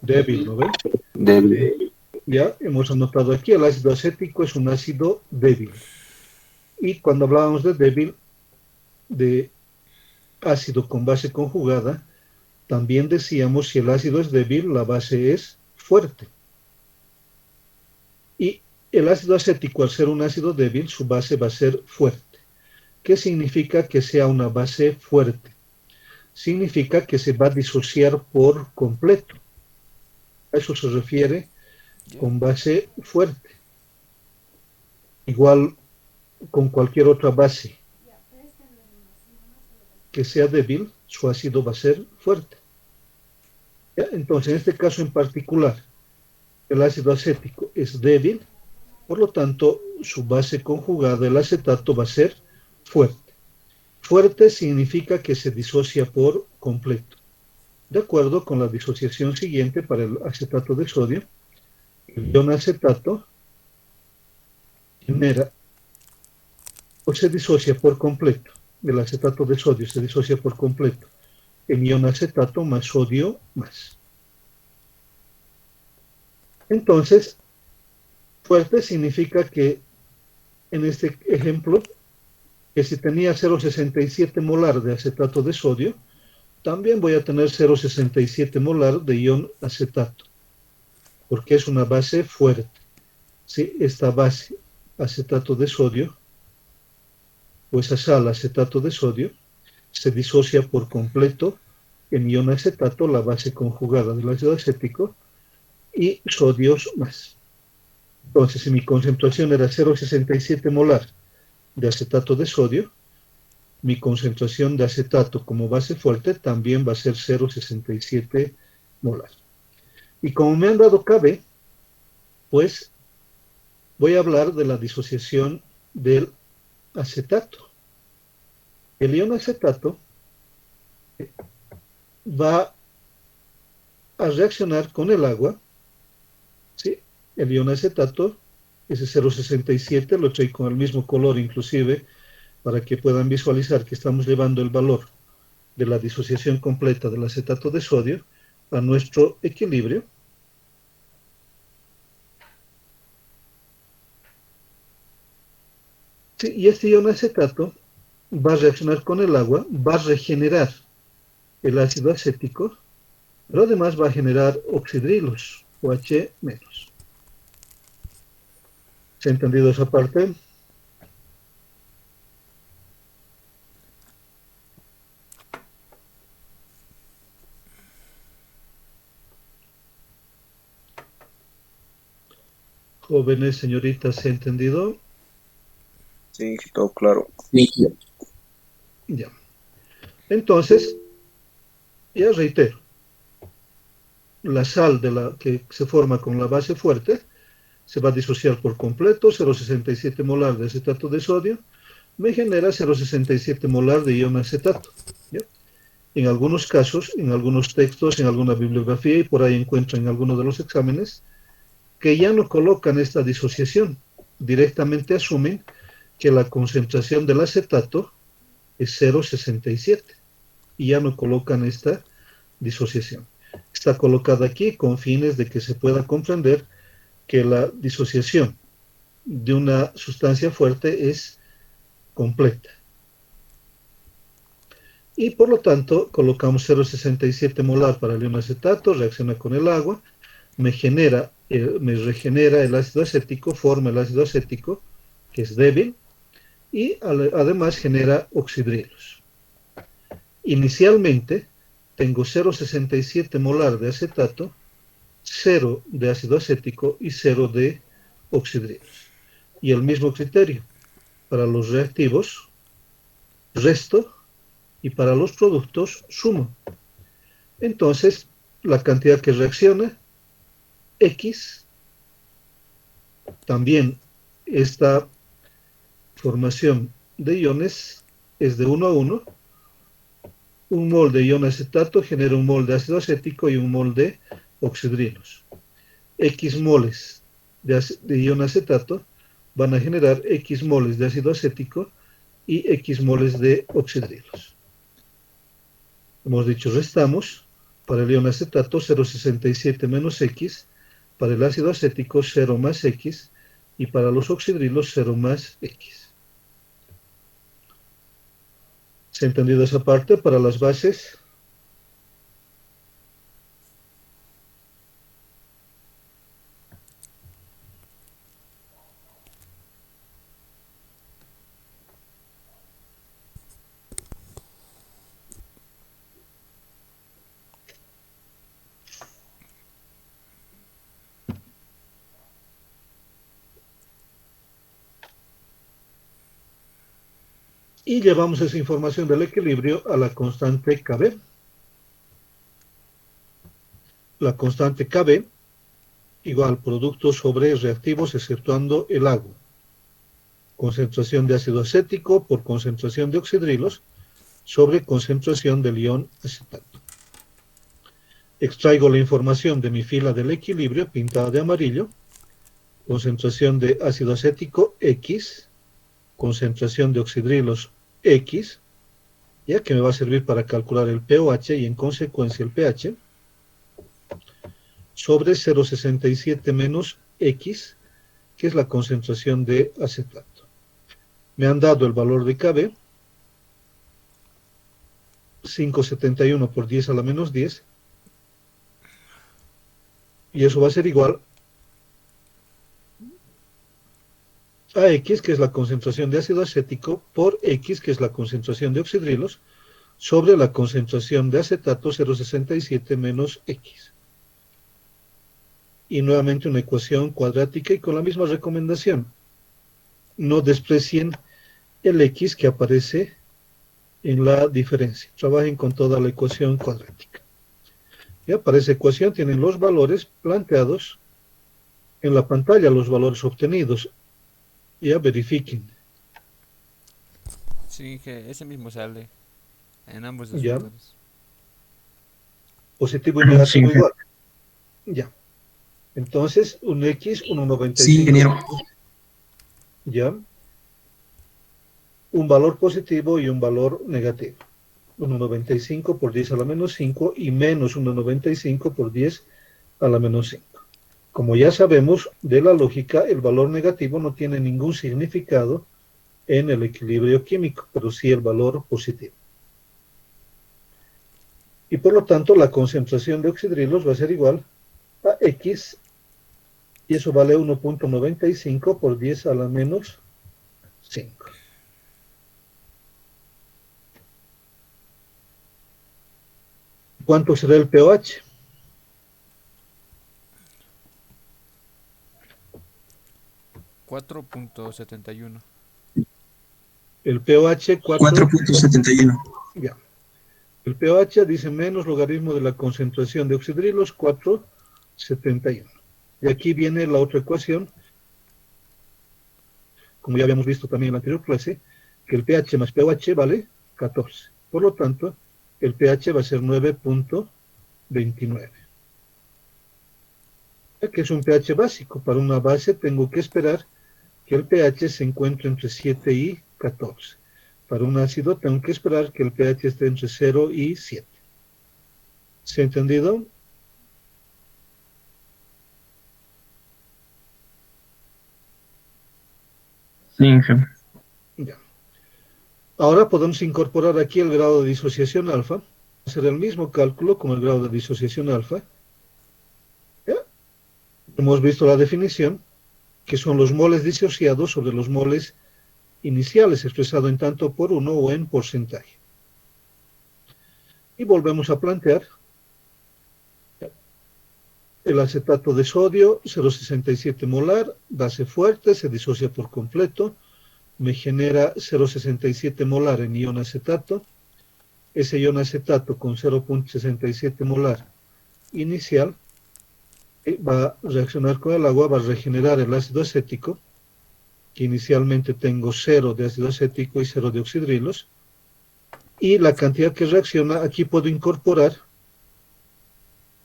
Débil, ¿no ven? Débil. Ya hemos anotado aquí, el ácido acético es un ácido débil. Y cuando hablábamos de débil, de ácido con base conjugada, también decíamos si el ácido es débil, la base es fuerte. Y el ácido acético, al ser un ácido débil, su base va a ser fuerte. ¿Qué significa que sea una base fuerte? Significa que se va a disociar por completo. A eso se refiere con base fuerte. Igual con cualquier otra base. que sea débil, su ácido va a ser fuerte. ¿Ya? Entonces, en este caso en particular, el ácido acético es débil, por lo tanto, su base conjugada, el acetato, va a ser fuerte. Fuerte significa que se disocia por completo. De acuerdo con la disociación siguiente para el acetato de sodio, el ion acetato genera o se disocia por completo. El acetato de sodio se disocia por completo en ion acetato más sodio más. Entonces, fuerte significa que en este ejemplo, que si tenía 0,67 molar de acetato de sodio, también voy a tener 0,67 molar de ion acetato, porque es una base fuerte. Si esta base, acetato de sodio, o esa sal, acetato de sodio, se disocia por completo en ion acetato, la base conjugada del ácido acético, y sodios más. Entonces, si mi concentración era 0,67 molar de acetato de sodio, mi concentración de acetato como base fuerte también va a ser 0,67 molar. Y como me han dado KB, pues voy a hablar de la disociación del acetato. El ion acetato va a reaccionar con el agua, ¿sí? El ion acetato, ese 0,67, lo estoy con el mismo color inclusive, para que puedan visualizar que estamos llevando el valor de la disociación completa del acetato de sodio a nuestro equilibrio. Sí, y este ion acetato va a reaccionar con el agua, va a regenerar el ácido acético, pero además va a generar oxidrilos, OH-. ¿Se ha entendido esa parte? Jóvenes, señoritas, ¿se ha entendido? Sí, todo claro. Ya. Entonces, ya reitero, la sal que se forma con la base fuerte se va a disociar por completo, 0,67 molar de acetato de sodio, me genera 0,67 molar de ion acetato. ¿Ya? En algunos casos, en algunos textos, en alguna bibliografía, y por ahí encuentro en algunos de los exámenes, que ya no colocan esta disociación, directamente asumen que la concentración del acetato es 0,67 y ya no colocan esta disociación. Está colocada aquí con fines de que se pueda comprender que la disociación de una sustancia fuerte es completa. Y por lo tanto, colocamos 0,67 molar para el ion acetato, reacciona con el agua, me regenera el ácido acético, forma el ácido acético, que es débil, y además genera oxidrilos. Inicialmente, tengo 0,67 molar de acetato, 0 de ácido acético y 0 de oxidrilos. Y el mismo criterio para los reactivos, resto, y para los productos, sumo. Entonces, la cantidad que reacciona, X, también esta formación de iones es de 1 a 1. Un mol de ion acetato genera un mol de ácido acético y un mol de oxidrilos. X moles de ion acetato van a generar X moles de ácido acético y X moles de oxidrilos. Hemos dicho, restamos, para el ion acetato 0,67 menos X, para el ácido acético 0 más X, y para los oxidrilos 0 más X. ¿Se ha entendido esa parte para las bases? y llevamos esa información del equilibrio a la constante KB. La constante KB igual producto sobre reactivos exceptuando el agua. Concentración de ácido acético por concentración de oxidrilos sobre concentración del ion acetato. Extraigo la información de mi fila del equilibrio pintada de amarillo. Concentración de ácido acético X, concentración de oxidrilos X, ya que me va a servir para calcular el pOH y en consecuencia el pH, sobre 0,67 menos X, que es la concentración de acetato. Me han dado el valor de KB, 5,71 por 10 a la menos 10, y eso va a ser igual a X, que es la concentración de ácido acético, por X, que es la concentración de oxidrilos, sobre la concentración de acetato 0,67 menos X. Y nuevamente una ecuación cuadrática y con la misma recomendación. No desprecien el X que aparece en la diferencia. Trabajen con toda la ecuación cuadrática. Ya para esa ecuación tienen los valores planteados en la pantalla, los valores obtenidos. Ya verifiquen. Sí, que ese mismo sale en ambos Ya. resultados. Positivo y negativo Sí. igual. Ya. Entonces, un X, 1,95. Sí, ingeniero. Ya. Un valor positivo y un valor negativo. 1,95 por 10 a la menos 5 y menos 1,95 por 10 a la menos 5. Como ya sabemos de la lógica, el valor negativo no tiene ningún significado en el equilibrio químico, pero sí el valor positivo. Y por lo tanto, la concentración de oxidrilos va a ser igual a X, y eso vale 1,95 por 10 a la menos 5. ¿Cuánto será el pOH? $4.71. El pOH 4.71. Ya. El pOH dice menos logaritmo de la concentración de oxidrilos 4,71. Y aquí viene la otra ecuación, como ya habíamos visto también en la anterior clase, que el pH más pOH vale 14. Por lo tanto, el pH va a ser 9,29. Que es un pH básico. Para una base tengo que esperar que el pH se encuentre entre 7 y 14. Para un ácido tengo que esperar que el pH esté entre 0 y 7. ¿Se ha entendido? Sí, ingeniero. Ya. Ahora podemos incorporar aquí el grado de disociación alfa. Hacer el mismo cálculo con el grado de disociación alfa. ¿Ya? Hemos visto la definición, que son los moles disociados sobre los moles iniciales, expresado en tanto por 1 o en porcentaje. Y volvemos a plantear el acetato de sodio, 0,67 molar, base fuerte, se disocia por completo, me genera 0,67 molar en ion acetato. Ese ion acetato con 0,67 molar inicial va a reaccionar con el agua, va a regenerar el ácido acético, que inicialmente tengo 0 de ácido acético y 0 de oxidrilos, y la cantidad que reacciona, aquí puedo incorporar,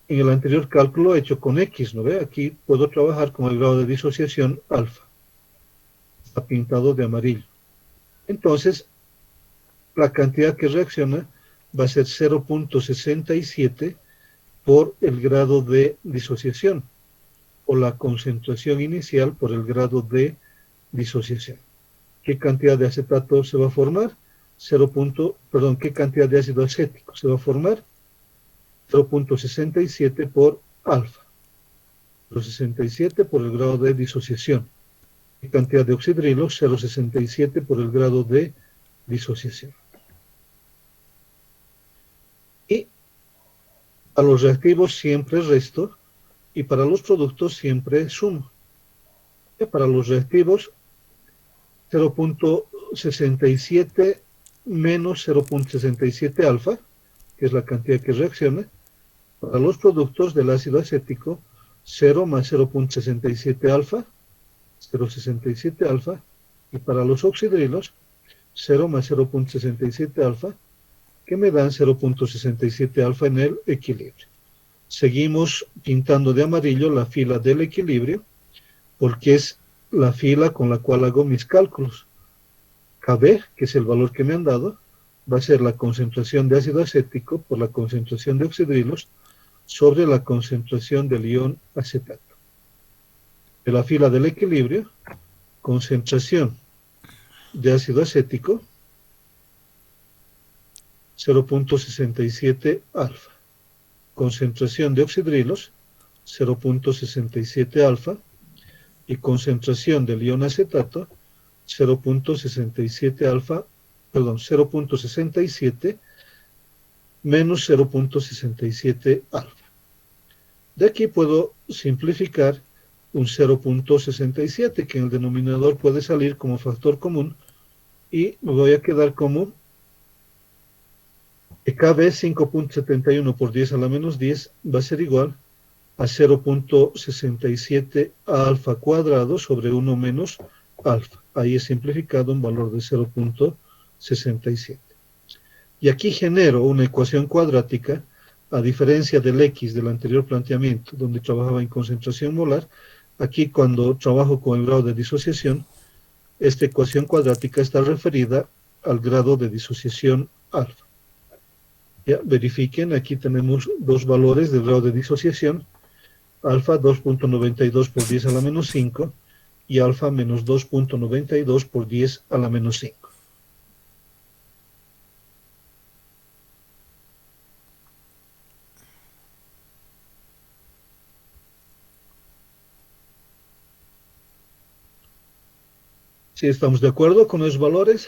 en el anterior cálculo hecho con X, ¿no ve? Aquí puedo trabajar con el grado de disociación alfa, está pintado de amarillo. Entonces, la cantidad que reacciona va a ser 0,67 por el grado de disociación, o la concentración inicial por el grado de disociación. ¿Qué cantidad de acetato se va a formar? ¿Qué cantidad de ácido acético se va a formar? 0,67 por alfa. 0,67 por el grado de disociación. ¿Qué cantidad de oxidrilos? 0,67 por el grado de disociación. Y a los reactivos siempre resto, y para los productos siempre sumo. Y para los reactivos, 0,67 menos 0.67 alfa, que es la cantidad que reacciona. Para los productos del ácido acético, 0 más 0.67 alfa, 0.67 alfa, y para los oxidrilos, 0 más 0.67 alfa, que me dan 0.67 alfa en el equilibrio. Seguimos pintando de amarillo la fila del equilibrio, porque es la fila con la cual hago mis cálculos. KB, que es el valor que me han dado, va a ser la concentración de ácido acético por la concentración de oxidrilos sobre la concentración del ion acetato. De la fila del equilibrio, concentración de ácido acético, 0.67 alfa. Concentración de oxidrilos, 0.67 alfa. Y concentración del ion acetato, 0.67 alfa, perdón, 0.67 menos 0.67 alfa. De aquí puedo simplificar un 0.67, que en el denominador puede salir como factor común, y me voy a quedar como que KB 5.71 por 10 a la menos 10 va a ser igual a 0.67 alfa cuadrado sobre 1 menos alfa. Ahí he simplificado un valor de 0.67. Y aquí genero una ecuación cuadrática, a diferencia del X del anterior planteamiento, donde trabajaba en concentración molar. Aquí, cuando trabajo con el grado de disociación, esta ecuación cuadrática está referida al grado de disociación alfa. Ya, verifiquen, aquí tenemos dos valores del grado de disociación, alfa 2.92 por 10 a la menos 5 y alfa menos 2.92 por 10 a la menos 5. ¿Sí estamos de acuerdo con los valores?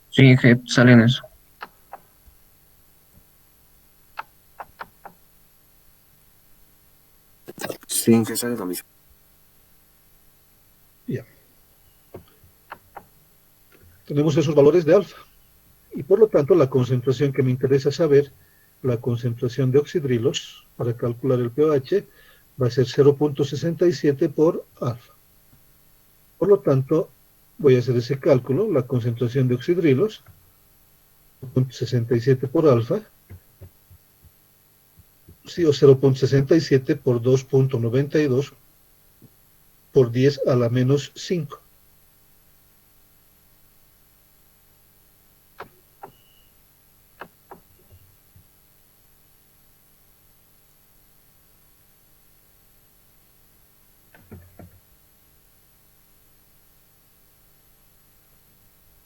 Sí, que salen eso. Sí, que sale lo mismo. Ya. Tenemos esos valores de alfa. Y por lo tanto, la concentración que me interesa saber, la concentración de oxidrilos, para calcular el pH, va a ser 0.67 por alfa. Por lo tanto, voy a hacer ese cálculo, la concentración de oxidrilos, 0.67 por alfa, sí, o 0.67 por 2.92 por 10 a la menos 5.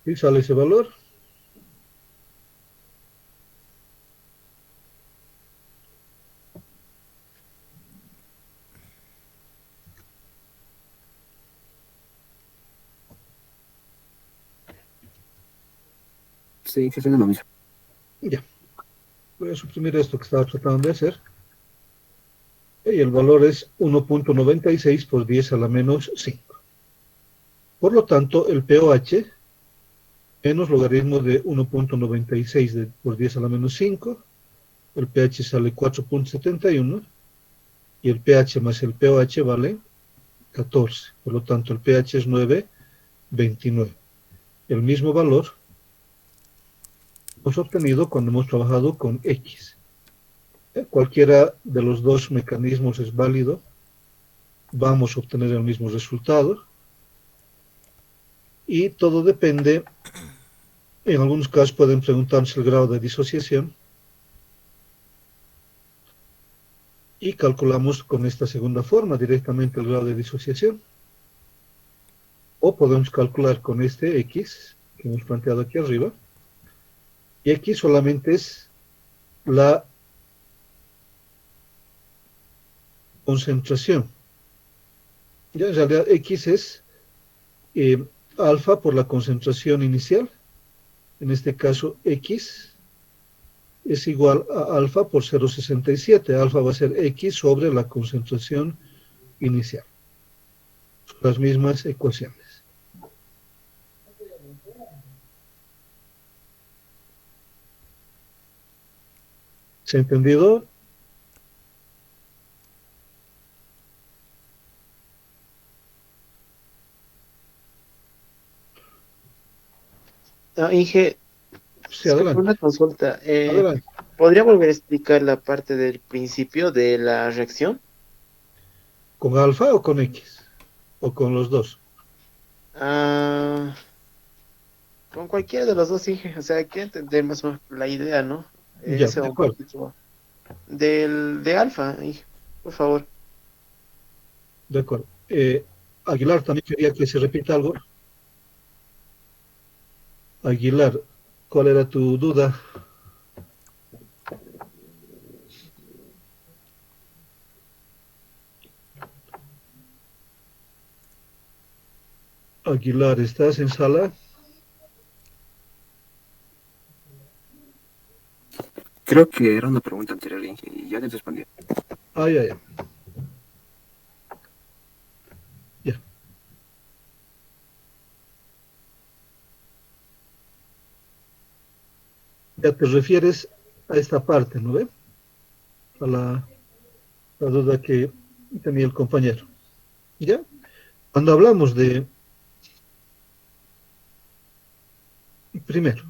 ¿Y sale ese valor? Sí, que sale lo mismo. Ya. Voy a suprimir esto que estaba tratando de hacer. Y el valor es 1.96 por 10 a la menos 5. Por lo tanto, el pOH menos logaritmo de 1.96 por 10 a la menos 5, el pH sale 4.71 y el pH más el pOH vale 14. Por lo tanto, el pH es 9.29. El mismo valor hemos obtenido cuando hemos trabajado con X. Cualquiera de los dos mecanismos es válido. Vamos a obtener el mismo resultado. Y todo depende, en algunos casos pueden preguntarse el grado de disociación. Y calculamos con esta segunda forma directamente el grado de disociación. O podemos calcular con este X, que hemos planteado aquí arriba. Y X solamente es la concentración. Ya en realidad X es alfa por la concentración inicial. En este caso X es igual a alfa por 0.67. Alfa va a ser X sobre la concentración inicial. Son las mismas ecuaciones. ¿Se ha entendido? Inge, Sí, adelante. una consulta. Adelante. ¿Podría volver a explicar la parte del principio de la reacción? ¿Con alfa o con X? ¿O con los dos? Ah, con cualquiera de los dos, Inge. O sea, que entendemos más la idea, ¿no? Ya, Eso de un acuerdo. poquito. De alfa, Inge, por favor. De acuerdo. Aguilar también quería que se repita algo. Aguilar, ¿cuál era tu duda? Aguilar, ¿estás en sala? Creo que era una pregunta anterior y ya les respondí. Ya. Ya. Ya te refieres a esta parte, ¿no ve? A la duda que tenía el compañero. ¿Ya? Cuando hablamos de... Primero,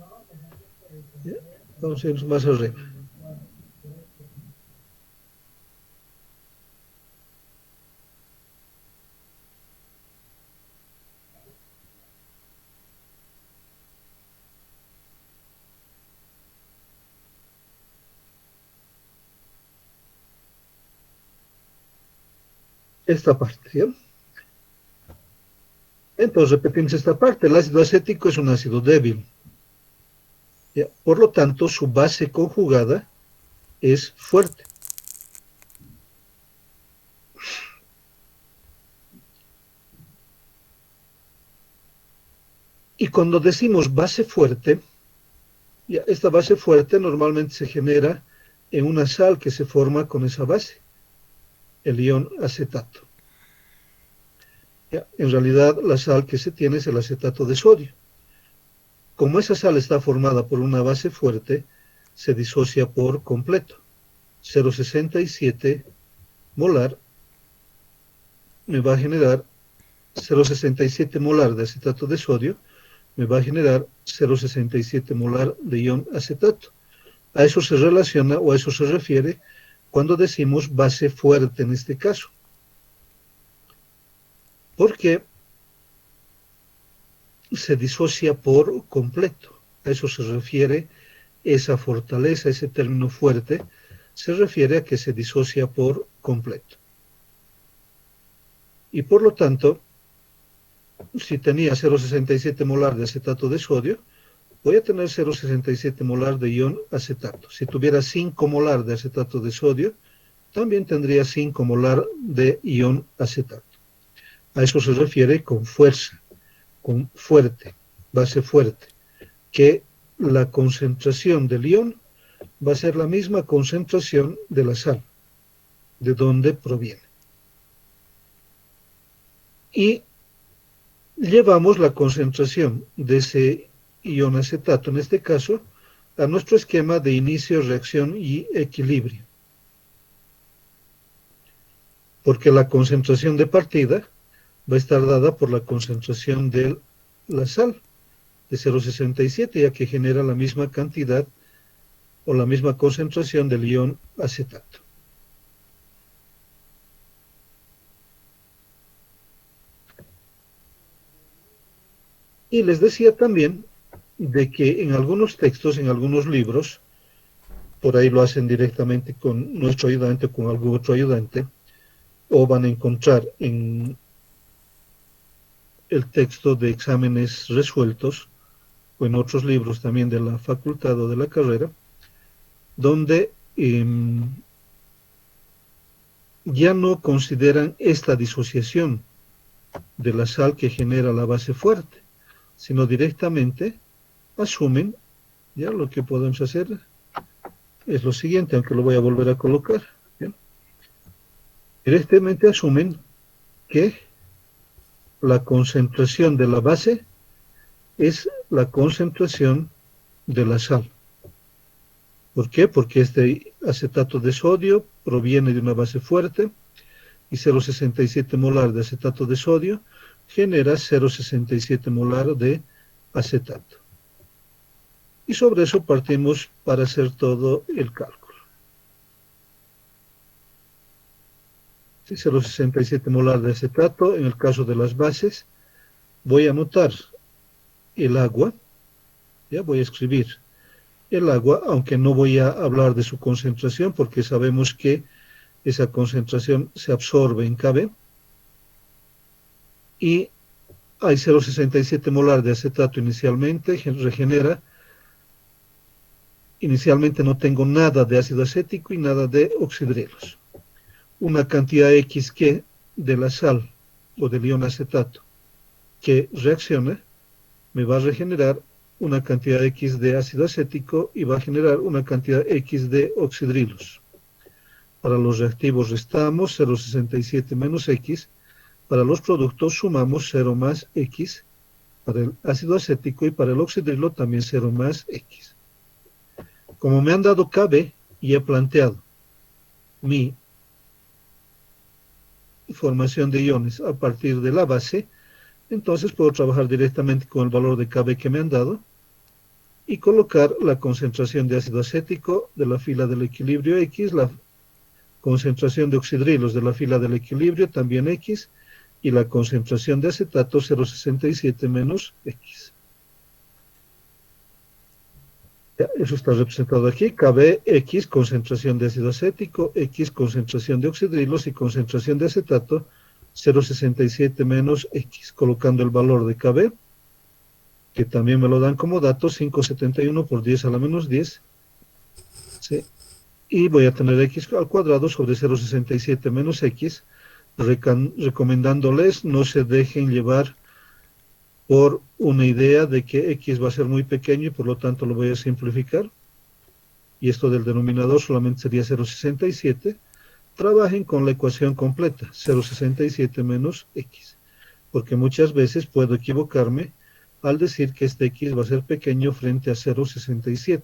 ¿ya? Vamos a ir más arriba. Esta parte, ¿ya? Entonces repetimos esta parte. El ácido acético es un ácido débil, ¿ya? Por lo tanto, su base conjugada es fuerte. Y cuando decimos base fuerte, ya, esta base fuerte normalmente se genera en una sal que se forma con esa base, el ion acetato. Ya, en realidad la sal que se tiene es el acetato de sodio. Como esa sal está formada por una base fuerte, se disocia por completo. 0,67 molar me va a generar 0,67 molar de acetato de sodio, me va a generar 0,67 molar de ion acetato. A eso se relaciona o a eso se refiere cuando decimos base fuerte en este caso. Porque se disocia por completo. A eso se refiere esa fortaleza, ese término fuerte, se refiere a que se disocia por completo. Y por lo tanto, si tenía 0,67 molar de acetato de sodio, voy a tener 0,67 molar de ion acetato. Si tuviera 5 molar de acetato de sodio, también tendría 5 molar de ion acetato. A eso se refiere con fuerza, con fuerte, base fuerte, que la concentración del ion va a ser la misma concentración de la sal, de donde proviene. Y llevamos la concentración de ese ion acetato, en este caso, a nuestro esquema de inicio, reacción y equilibrio. Porque la concentración de partida va a estar dada por la concentración de la sal, de 0,67, ya que genera la misma cantidad o la misma concentración del ion acetato. Y les decía también de que en algunos textos, en algunos libros, por ahí lo hacen directamente con nuestro ayudante o con algún otro ayudante, o van a encontrar en el texto de exámenes resueltos, o en otros libros también de la facultad o de la carrera, donde ya no consideran esta disociación de la sal que genera la base fuerte, sino directamente asumen, ya lo que podemos hacer es lo siguiente, aunque lo voy a volver a colocar, ¿bien? Directamente asumen que la concentración de la base es la concentración de la sal. ¿Por qué? Porque este acetato de sodio proviene de una base fuerte y 0,67 molar de acetato de sodio genera 0,67 molar de acetato. Y sobre eso partimos para hacer todo el cálculo. 0,67 molar de acetato, en el caso de las bases, voy a anotar el agua, ya voy a escribir el agua, aunque no voy a hablar de su concentración, porque sabemos que esa concentración se absorbe en Kb, y hay 0,67 molar de acetato inicialmente, regenera. Inicialmente no tengo nada de ácido acético y nada de oxidrilos. Una cantidad X que de la sal o del ion acetato que reacciona me va a regenerar una cantidad X de ácido acético y va a generar una cantidad X de oxidrilos. Para los reactivos restamos 0,67 menos X. Para los productos sumamos 0 más X. Para el ácido acético y para el oxidrilo también 0 más X. Como me han dado Kb y he planteado mi formación de iones a partir de la base, entonces puedo trabajar directamente con el valor de Kb que me han dado y colocar la concentración de ácido acético de la fila del equilibrio X, la concentración de oxidrilos de la fila del equilibrio también X, y la concentración de acetato 0,67 menos X. Ya, eso está representado aquí, Kb, X, concentración de ácido acético, X, concentración de oxidrilos y concentración de acetato, 0,67 menos X, colocando el valor de Kb, que también me lo dan como dato, 5,71 por 10 a la menos 10, ¿sí? Y voy a tener X al cuadrado sobre 0,67 menos X, recomendándoles no se dejen llevar por una idea de que X va a ser muy pequeño y por lo tanto lo voy a simplificar. Y esto del denominador solamente sería 0,67. Trabajen con la ecuación completa, 0,67 menos X. Porque muchas veces puedo equivocarme al decir que este X va a ser pequeño frente a 0,67.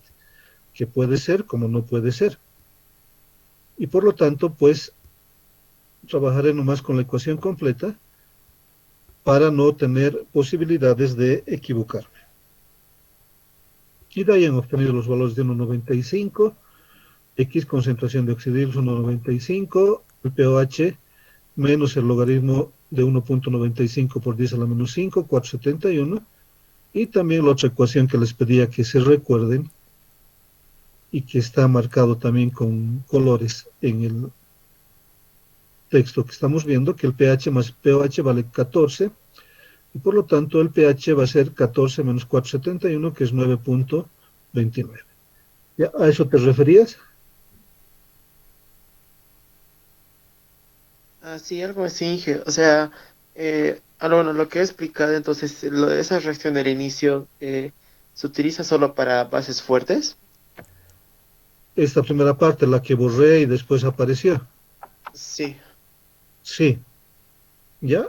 Que puede ser como no puede ser. Y por lo tanto, pues, trabajaré nomás con la ecuación completa para no tener posibilidades de equivocarme. Y de ahí han obtenido los valores de 1,95, X concentración de oxidrilos 1,95, el pOH menos el logaritmo de 1,95 por 10 a la menos 5, 4,71, y también la otra ecuación que les pedía que se recuerden y que está marcado también con colores en el texto que estamos viendo, que el pH más pOH vale 14, y por lo tanto el pH va a ser 14 menos 4,71, que es 9,29. ¿Ya a eso te referías? Sí, algo así, Inge. O sea, bueno, lo que he explicado, entonces, lo de esa reacción del inicio se utiliza solo para bases fuertes. Esta primera parte, la que borré y después apareció. Sí. Sí. ¿Ya?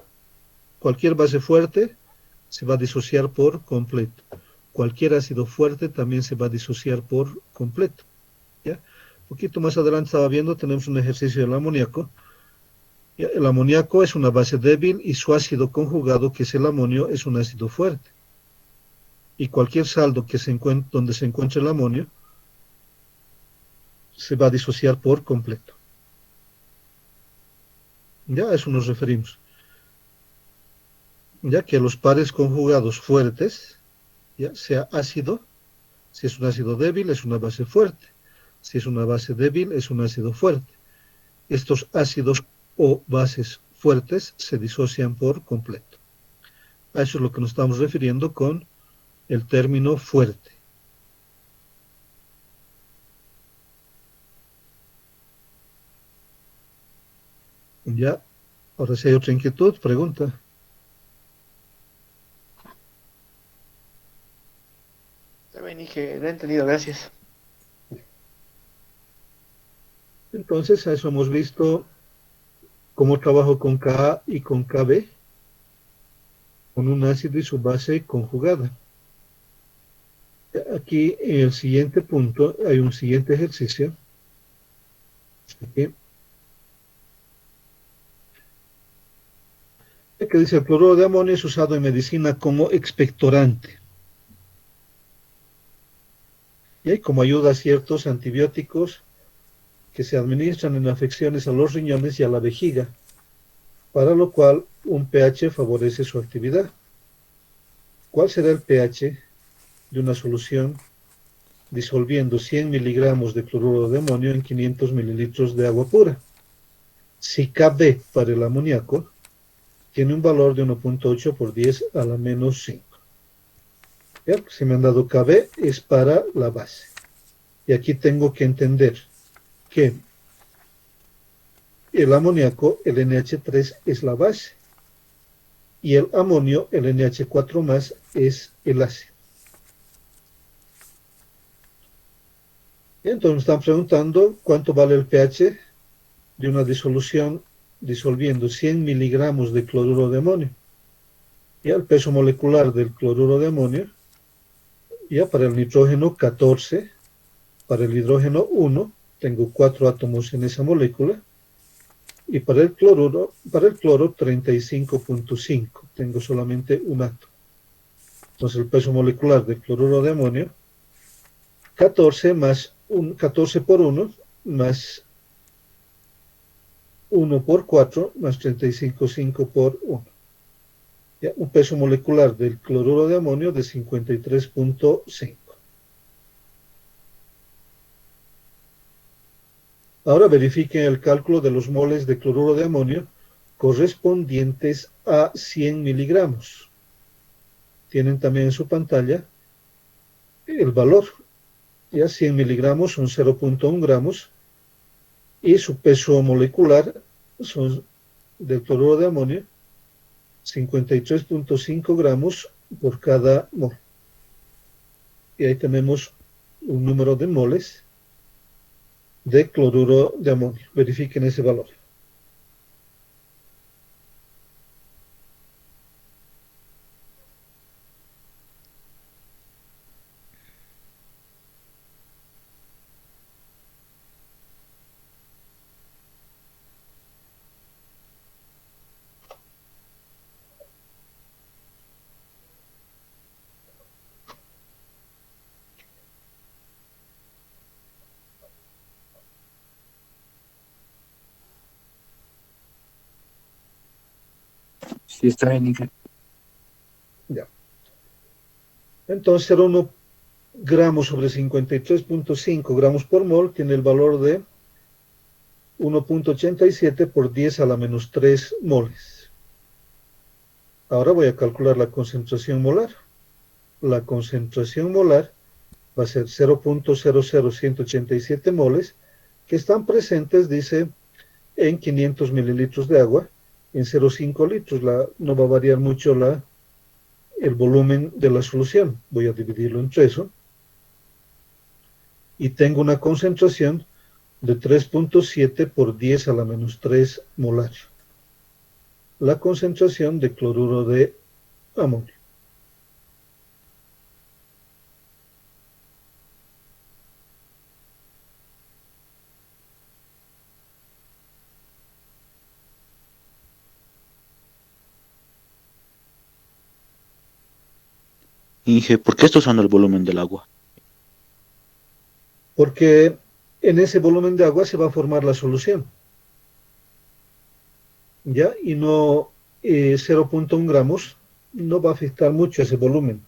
Cualquier base fuerte se va a disociar por completo. Cualquier ácido fuerte también se va a disociar por completo. ¿Ya? Un poquito más adelante estaba viendo, tenemos un ejercicio del amoníaco. ¿Ya? El amoníaco es una base débil y su ácido conjugado, que es el amonio, es un ácido fuerte. Y cualquier saldo que donde se encuentre el amonio se va a disociar por completo. Ya a eso nos referimos. Ya que los pares conjugados fuertes, ya sea ácido, si es un ácido débil es una base fuerte, si es una base débil es un ácido fuerte. Estos ácidos o bases fuertes se disocian por completo. A eso es lo que nos estamos refiriendo con el término fuerte. Ya, ahora si hay otra inquietud, pregunta. Está bien, Inge, lo he entendido, gracias. Entonces, a eso hemos visto cómo trabajo con Ka y con Kb, con un ácido y su base conjugada. Aquí en el siguiente punto hay un siguiente ejercicio. Aquí, que dice: el cloruro de amonio es usado en medicina como expectorante y como ayuda a ciertos antibióticos que se administran en afecciones a los riñones y a la vejiga, para lo cual un pH favorece su actividad. ¿Cuál será el pH de una solución disolviendo 100 miligramos de cloruro de amonio en 500 mililitros de agua pura? Si Kb para el amoníaco tiene un valor de 1.8 por 10 a la menos 5. ¿Ya? Si me han dado Kb es para la base. Y aquí tengo que entender que el amoníaco, el NH3, es la base. Y el amonio, el NH4 más, es el ácido. Y entonces me están preguntando cuánto vale el pH de una disolución disolviendo 100 miligramos de cloruro de amonio. Y el peso molecular del cloruro de amonio, ya para el nitrógeno 14, para el hidrógeno 1, tengo 4 átomos en esa molécula, y para el cloro 35.5, tengo solamente un átomo. Entonces el peso molecular del cloruro de amonio, 14 por 1, más 1 por 4, más 35.5 por 1. ¿Ya? Un peso molecular del cloruro de amonio de 53.5. Ahora verifiquen el cálculo de los moles de cloruro de amonio correspondientes a 100 miligramos. Tienen también en su pantalla el valor. Ya 100 miligramos son 0.1 gramos y su peso molecular son del cloruro de amonio 53.5 gramos por cada mol. Y ahí tenemos un número de moles de cloruro de amonio. Verifiquen ese valor. Sí, está bien, Inge. Ya. Entonces 0,1 gramos sobre 53.5 gramos por mol tiene el valor de 1.87 por 10 a la menos 3 moles. Ahora voy a calcular la concentración molar. La concentración molar va a ser 0.00187 moles que están presentes, dice, en 500 mililitros de agua, en 0,5 litros. No va a variar mucho el volumen de la solución. Voy a dividirlo entre eso. Y tengo una concentración de 3.7 por 10 a la menos 3 molar. La concentración de cloruro de amonio. Inge, ¿por qué está usando el volumen del agua? Porque en ese volumen de agua se va a formar la solución. ¿Ya? Y no 0.1 gramos no va a afectar mucho ese volumen.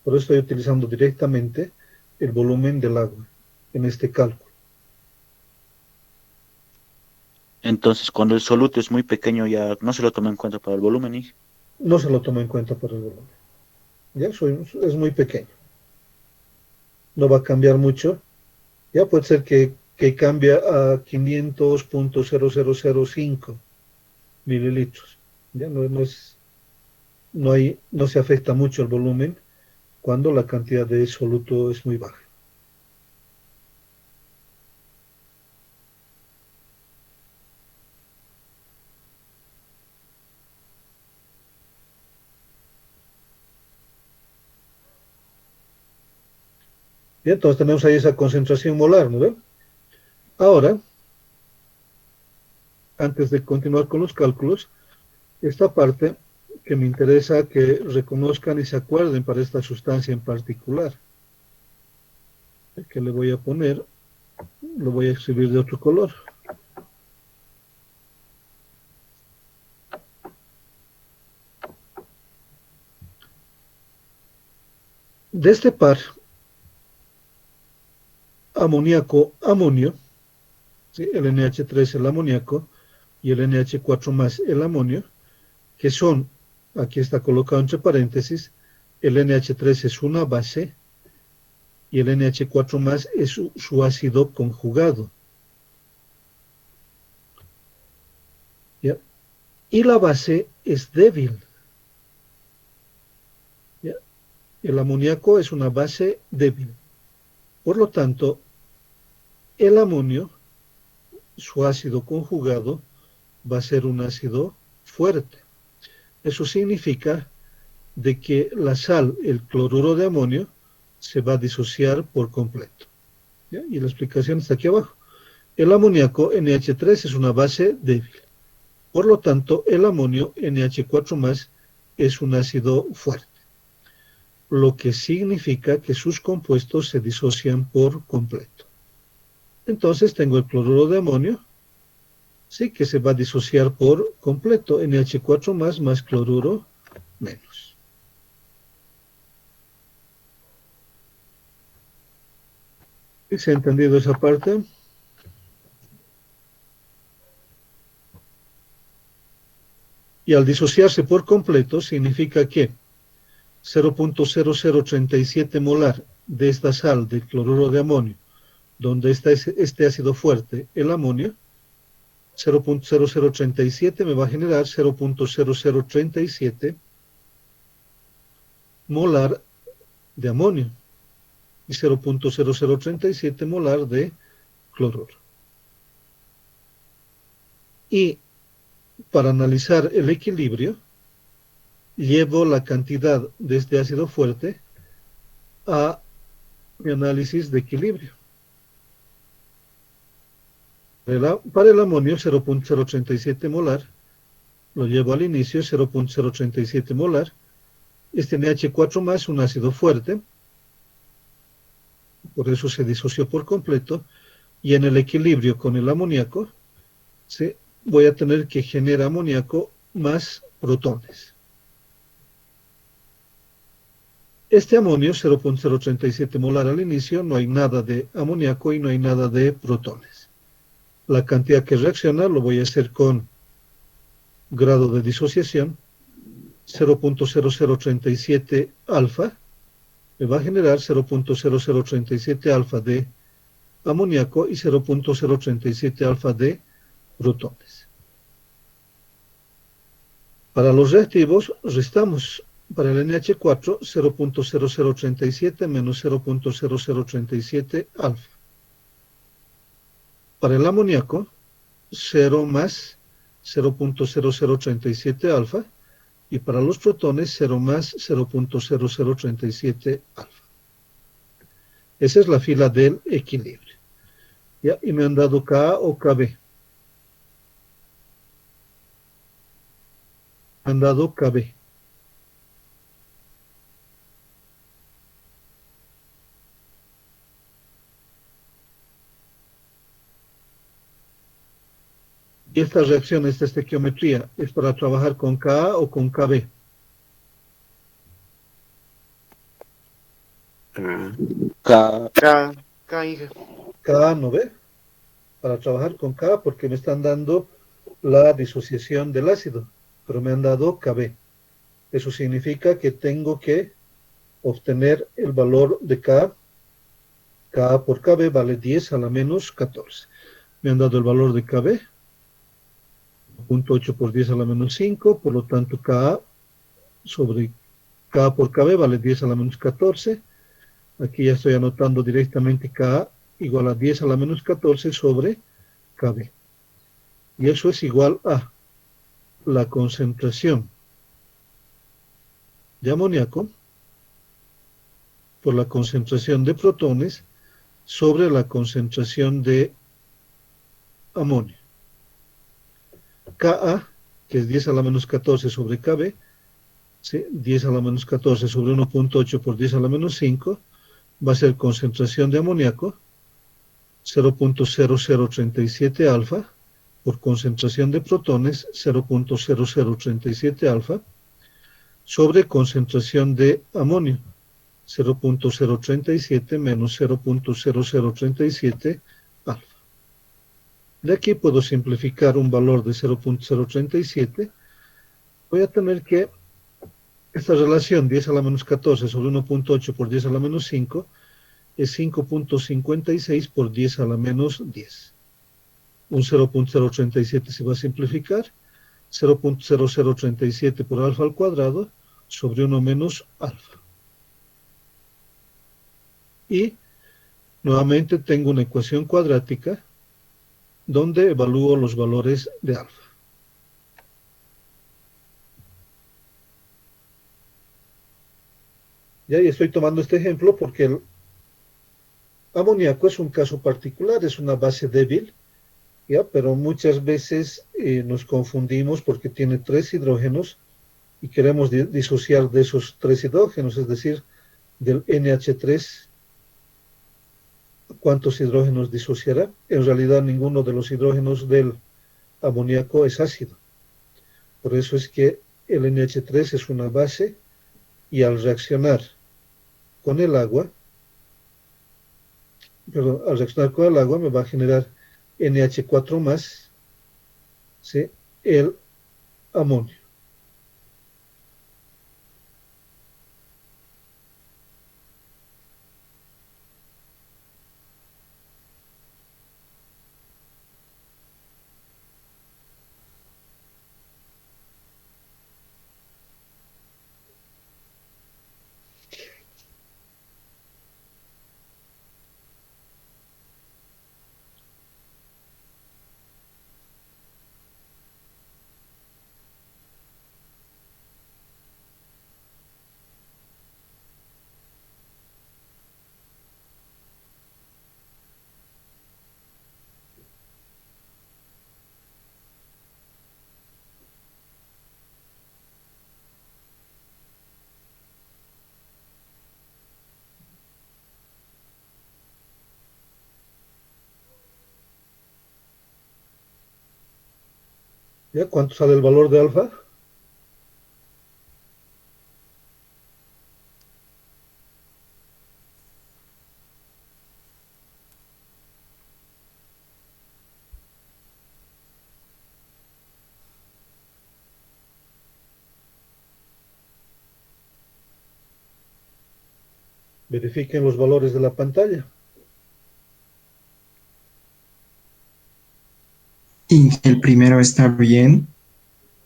Por eso estoy utilizando directamente el volumen del agua en este cálculo. Entonces, cuando el soluto es muy pequeño, ya no se lo toma en cuenta para el volumen, Inge. No se lo toma en cuenta para el volumen. ¿Ya? Es muy pequeño. No va a cambiar mucho. Ya puede ser que cambie a 500.0005 mililitros. Ya no se afecta mucho el volumen cuando la cantidad de soluto es muy baja. Y entonces tenemos ahí esa concentración molar, ¿no ve? Ahora, antes de continuar con los cálculos, esta parte que me interesa que reconozcan y se acuerden para esta sustancia en particular, que le voy a poner, lo voy a escribir de otro color. De este par, amoníaco-amonio, ¿sí? El NH3 el amoníaco y el NH4 más el amonio, que son, aquí está colocado entre paréntesis, el NH3 es una base y el NH4 más es su ácido conjugado. ¿Ya? Y la base es débil. ¿Ya? El amoníaco es una base débil. Por lo tanto, el amonio, su ácido conjugado, va a ser un ácido fuerte. Eso significa de que la sal, el cloruro de amonio, se va a disociar por completo. ¿Ya? Y la explicación está aquí abajo. El amoníaco NH3 es una base débil. Por lo tanto, el amonio NH4 más es un ácido fuerte, lo que significa que sus compuestos se disocian por completo. Entonces tengo el cloruro de amonio, sí, que se va a disociar por completo, NH4 más cloruro menos. ¿Se ha entendido esa parte? Y al disociarse por completo significa que 0.0037 molar de esta sal de cloruro de amonio, donde está este ácido fuerte, el amonio, 0.0037 me va a generar 0.0037 molar de amonio y 0.0037 molar de cloruro. Y para analizar el equilibrio, llevo la cantidad de este ácido fuerte a mi análisis de equilibrio. Para el amonio, 0.037 molar, lo llevo al inicio, 0.037 molar. Este NH4 más un ácido fuerte, por eso se disoció por completo, y en el equilibrio con el amoníaco, ¿sí? Voy a tener que generar amoníaco más protones. Este amonio, 0.037 molar al inicio, no hay nada de amoníaco y no hay nada de protones. La cantidad que reacciona lo voy a hacer con grado de disociación, 0.0037 alfa, me va a generar 0.0037 alfa de amoníaco y 0.037 alfa de protones. Para los reactivos, restamos. Para el NH4, 0.0037 menos 0.0037 alfa. Para el amoníaco, 0 más 0.0037 alfa. Y para los protones, 0 más 0.0037 alfa. Esa es la fila del equilibrio. ¿Ya? Y me han dado Ka o Kb. Me han dado Kb. Y estas reacciones de estequiometría es para trabajar con Ka o con Kb. K, Inge. Ka, ¿no ve? Para trabajar con Ka porque me están dando la disociación del ácido, pero me han dado Kb. Eso significa que tengo que obtener el valor de K. K por Kb vale 10 a la menos 14. Me han dado el valor de Kb. 0.8 por 10 a la menos 5, por lo tanto Ka sobre K por Kb vale 10 a la menos 14. Aquí ya estoy anotando directamente Ka igual a 10 a la menos 14 sobre Kb. Y eso es igual a la concentración de amoníaco por la concentración de protones sobre la concentración de amonio. Ka, que es 10 a la menos 14 sobre Kb, ¿sí? 10 a la menos 14 sobre 1.8 por 10 a la menos 5, va a ser concentración de amoníaco, 0.0037 alfa, por concentración de protones, 0.0037 alfa, sobre concentración de amonio, 0.037 menos 0.0037 alfa. De aquí puedo simplificar un valor de 0.037. Voy a tener que esta relación 10 a la menos 14 sobre 1.8 por 10 a la menos 5 es 5.56 por 10 a la menos 10. Un 0.037 se va a simplificar, 0.0037 por alfa al cuadrado sobre 1 menos alfa. Y nuevamente tengo una ecuación cuadrática donde evalúo los valores de alfa. Ya estoy tomando este ejemplo porque el amoníaco es un caso particular, es una base débil, ¿ya? Pero muchas veces nos confundimos porque tiene 3 hidrógenos y queremos disociar de esos 3 hidrógenos, es decir, del NH3, ¿cuántos hidrógenos disociará? En realidad ninguno de los hidrógenos del amoníaco es ácido. Por eso es que el NH3 es una base y al reaccionar con el agua, me va a generar NH4 más, ¿sí? El amonio. ¿Ya? ¿Cuánto sale el valor de alfa? Verifiquen los valores de la pantalla. Y el primero está bien,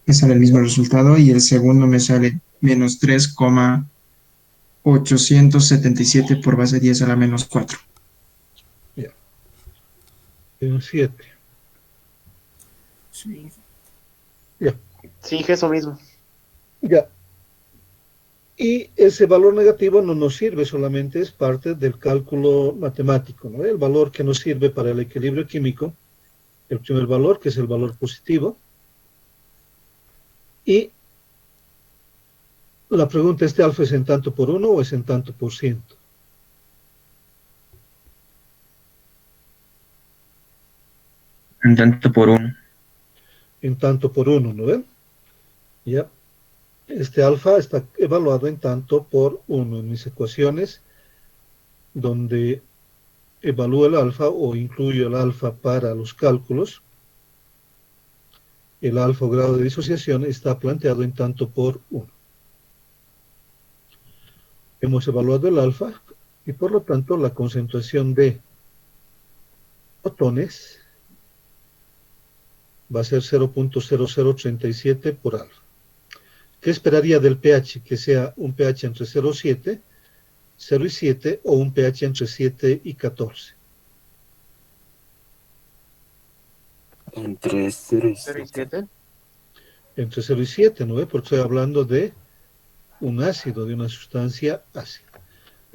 me sale el mismo resultado, y el segundo me sale menos 3,877 por base 10 a la menos 4. Ya. En 7. Sí. Ya. Sí, eso mismo. Ya. Y ese valor negativo no nos sirve, solamente es parte del cálculo matemático, ¿no? El valor que nos sirve para el equilibrio químico, el primer valor, que es el valor positivo. Y la pregunta es, ¿este alfa es en tanto por 1 o es en tanto por ciento? En tanto por 1. En tanto por 1, ¿no ven? Ya. Este alfa está evaluado en tanto por 1 en mis ecuaciones, donde evalúo el alfa o incluyo el alfa para los cálculos. El alfa o grado de disociación está planteado en tanto por 1. Hemos evaluado el alfa y por lo tanto la concentración de protones va a ser 0.0037 por alfa. ¿Qué esperaría del pH? Que sea un pH entre 0,7, 0 y 7 o un pH entre 7 y 14. Entre 0 y 0 y 7. 7. Entre 0 y 7, ¿no ve? Porque estoy hablando de un ácido, de una sustancia ácida.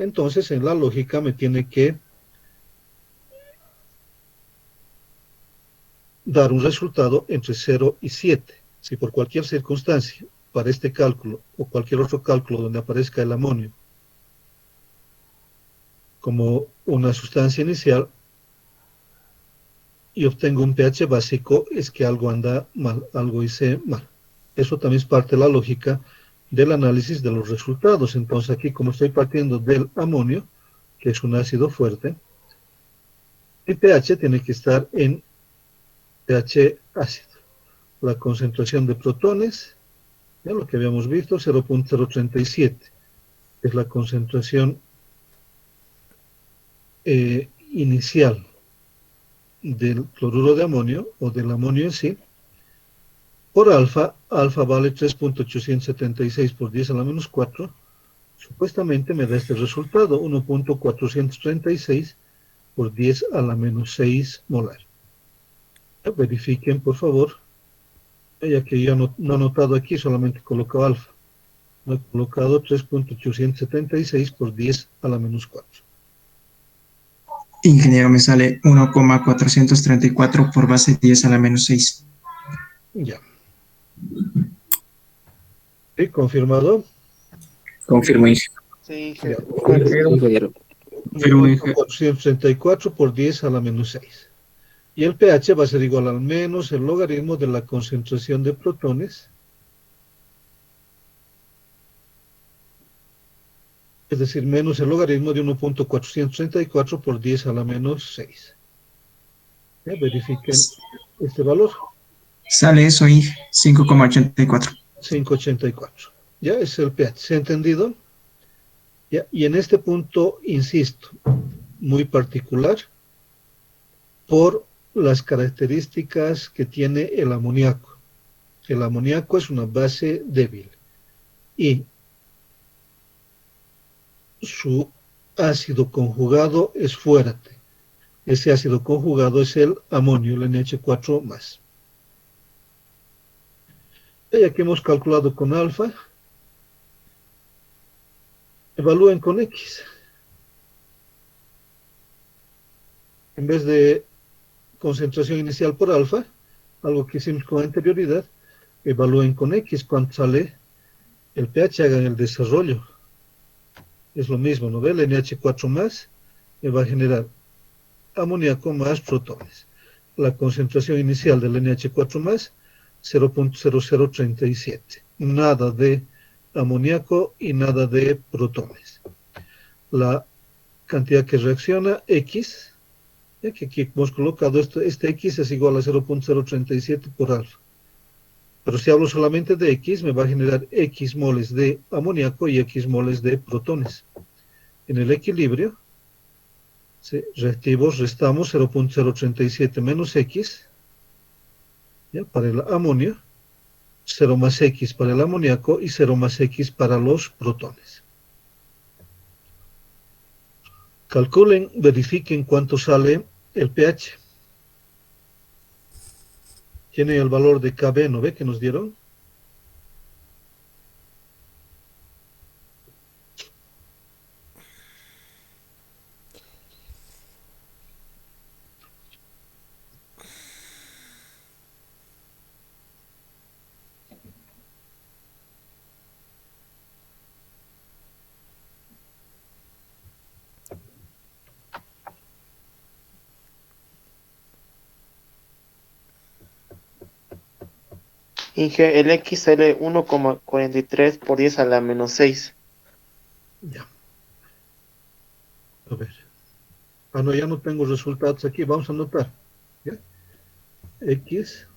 Entonces, en la lógica me tiene que dar un resultado entre 0 y 7. Si por cualquier circunstancia, para este cálculo o cualquier otro cálculo donde aparezca el amonio como una sustancia inicial y obtengo un pH básico, es que algo anda mal, algo hice mal. Eso también es parte de la lógica del análisis de los resultados. Entonces aquí, como estoy partiendo del amonio, que es un ácido fuerte, mi pH tiene que estar en pH ácido. La concentración de protones, ya lo que habíamos visto, 0.037, es la concentración inicial del cloruro de amonio o del amonio en sí. Por alfa, alfa vale 3.876 por 10 a la menos 4. Supuestamente me da este resultado, 1.436 por 10 a la menos 6 molar. Verifiquen, por favor, ya que yo no he anotado aquí, solamente he colocado alfa. No he colocado 3.876 por 10 a la menos 4. Ingeniero, me sale 1,434 por base 10 a la menos 6. Ya. ¿Sí? ¿Confirmado? Confirmo, ingeniero. Sí, Ya. Ingeniero. Pero, 434 por 10 a la menos 6. Y el pH va a ser igual al menos el logaritmo de la concentración de protones, es decir, menos el logaritmo de 1.434 por 10 a la menos 6. Ya, verifiquen este valor. sale eso, Inge, 5,84. 584. Ya es el pH. ¿Se ha entendido? Ya, y en este punto, insisto, muy particular, por las características que tiene el amoníaco. El amoníaco es una base débil y su ácido conjugado es fuerte. Ese ácido conjugado es el amonio, el NH4+. Ya que hemos calculado con alfa, evalúen con X. En vez de concentración inicial por alfa, algo que hicimos con anterioridad, evalúen con X cuánto sale el pH, hagan el desarrollo. Es lo mismo, ¿no ve? El NH4+ me va a generar amoníaco más protones. La concentración inicial del NH4+, 0.0037. Nada de amoníaco y nada de protones. La cantidad que reacciona, X, ya que aquí hemos colocado este X es igual a 0.037 por alfa. Pero si hablo solamente de X, me va a generar X moles de amoníaco y X moles de protones. En el equilibrio, reactivos, restamos 0.037 menos X, ¿ya? Para el amonio, 0 más X para el amoníaco y 0 más X para los protones. Calculen, verifiquen cuánto sale el pH. Tiene el valor de Kb, ¿no ve que nos dieron? Inge, el X sale 1,43 por 10 a la menos 6. Ya. A ver. Ah, no, ya no tengo resultados aquí. Vamos a anotar. ¿Ya? X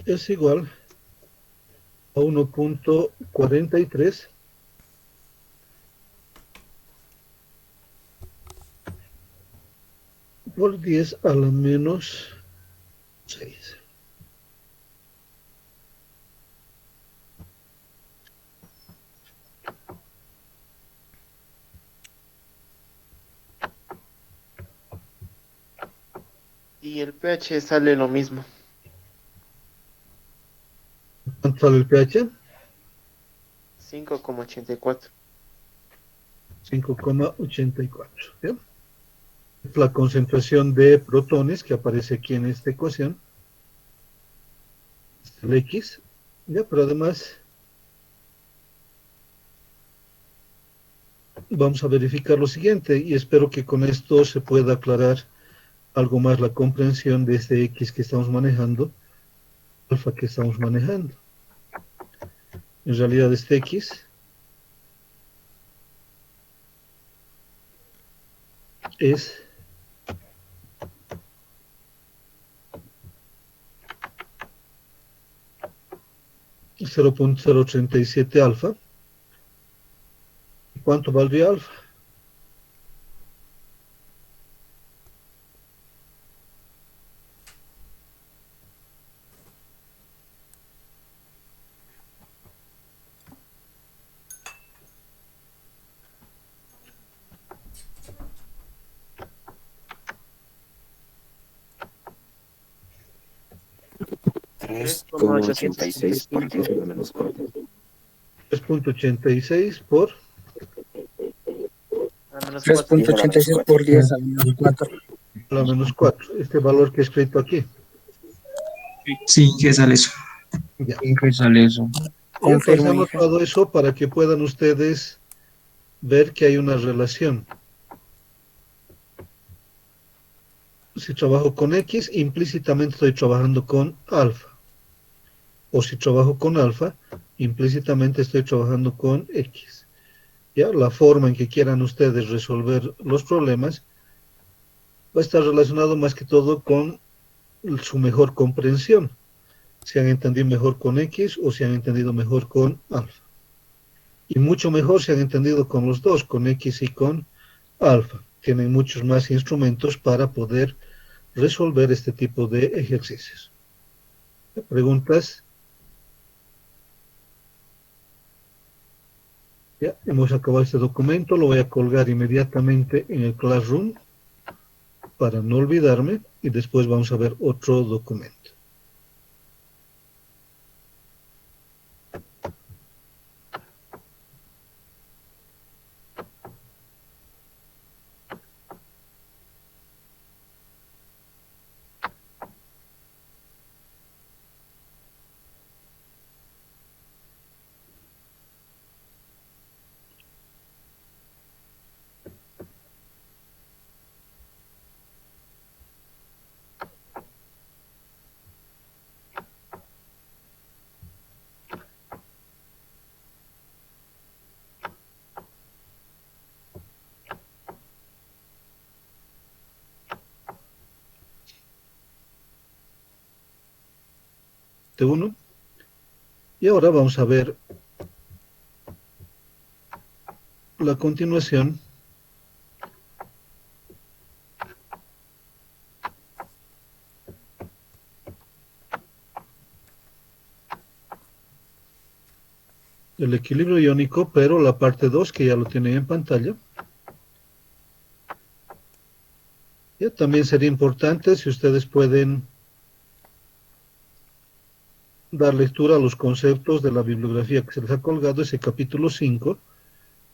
es igual a 1.43 por 10 a la menos 6. Y el pH sale lo mismo. ¿Cuánto sale el pH? 5,84. 5,84. ¿Bien? La concentración de protones que aparece aquí en esta ecuación, el X, ya, pero además vamos a verificar lo siguiente y espero que con esto se pueda aclarar algo más la comprensión de este X que estamos manejando, alfa que estamos manejando. En realidad este X es 0.037 alfa. ¿Cuánto valdría alfa? Tres coma ochenta y seis por 10 menos 4. 3.86 por A menos 4. 3.86 por 10 a menos 4. la menos 4. Este valor que he escrito aquí. Sí, ¿qué sale eso? Ya. ¿Qué sale eso? Y entonces he Confirmo, Inge. anotado eso para que puedan ustedes ver que hay una relación. Si trabajo con X, implícitamente estoy trabajando con alfa. O si trabajo con alfa, implícitamente estoy trabajando con X. ¿Ya? La forma en que quieran ustedes resolver los problemas va a estar relacionado más que todo con su mejor comprensión. Si han entendido mejor con X o si han entendido mejor con alfa. Y mucho mejor si han entendido con los dos, con X y con alfa. Tienen muchos más instrumentos para poder resolver este tipo de ejercicios. ¿Preguntas? Ya, hemos acabado este documento, lo voy a colgar inmediatamente en el Classroom para no olvidarme y después vamos a ver otro documento. T1. Y ahora vamos a ver la continuación del equilibrio iónico, pero la parte 2 que ya lo tienen en pantalla. Ya también sería importante si ustedes pueden dar lectura a los conceptos de la bibliografía que se les ha colgado, ese capítulo 5,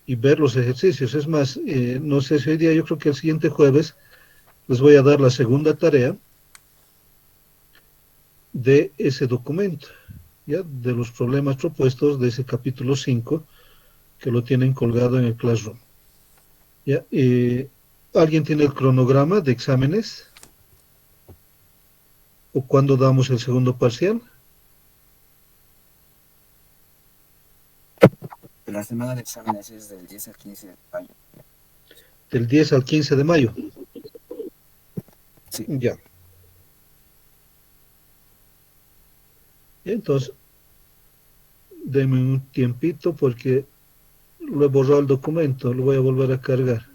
y ver los ejercicios. Es más, no sé si hoy día, yo creo que el siguiente jueves les voy a dar la segunda tarea de ese documento, ¿ya? De los problemas propuestos de ese capítulo 5, que lo tienen colgado en el Classroom. ¿Ya? ¿Alguien tiene el cronograma de exámenes? ¿O cuándo damos el segundo parcial? La semana de exámenes es del 10 al 15 de mayo. Del 10 al 15 de mayo. Sí. Ya. Entonces, denme un tiempito porque lo he borrado el documento, lo voy a volver a cargar.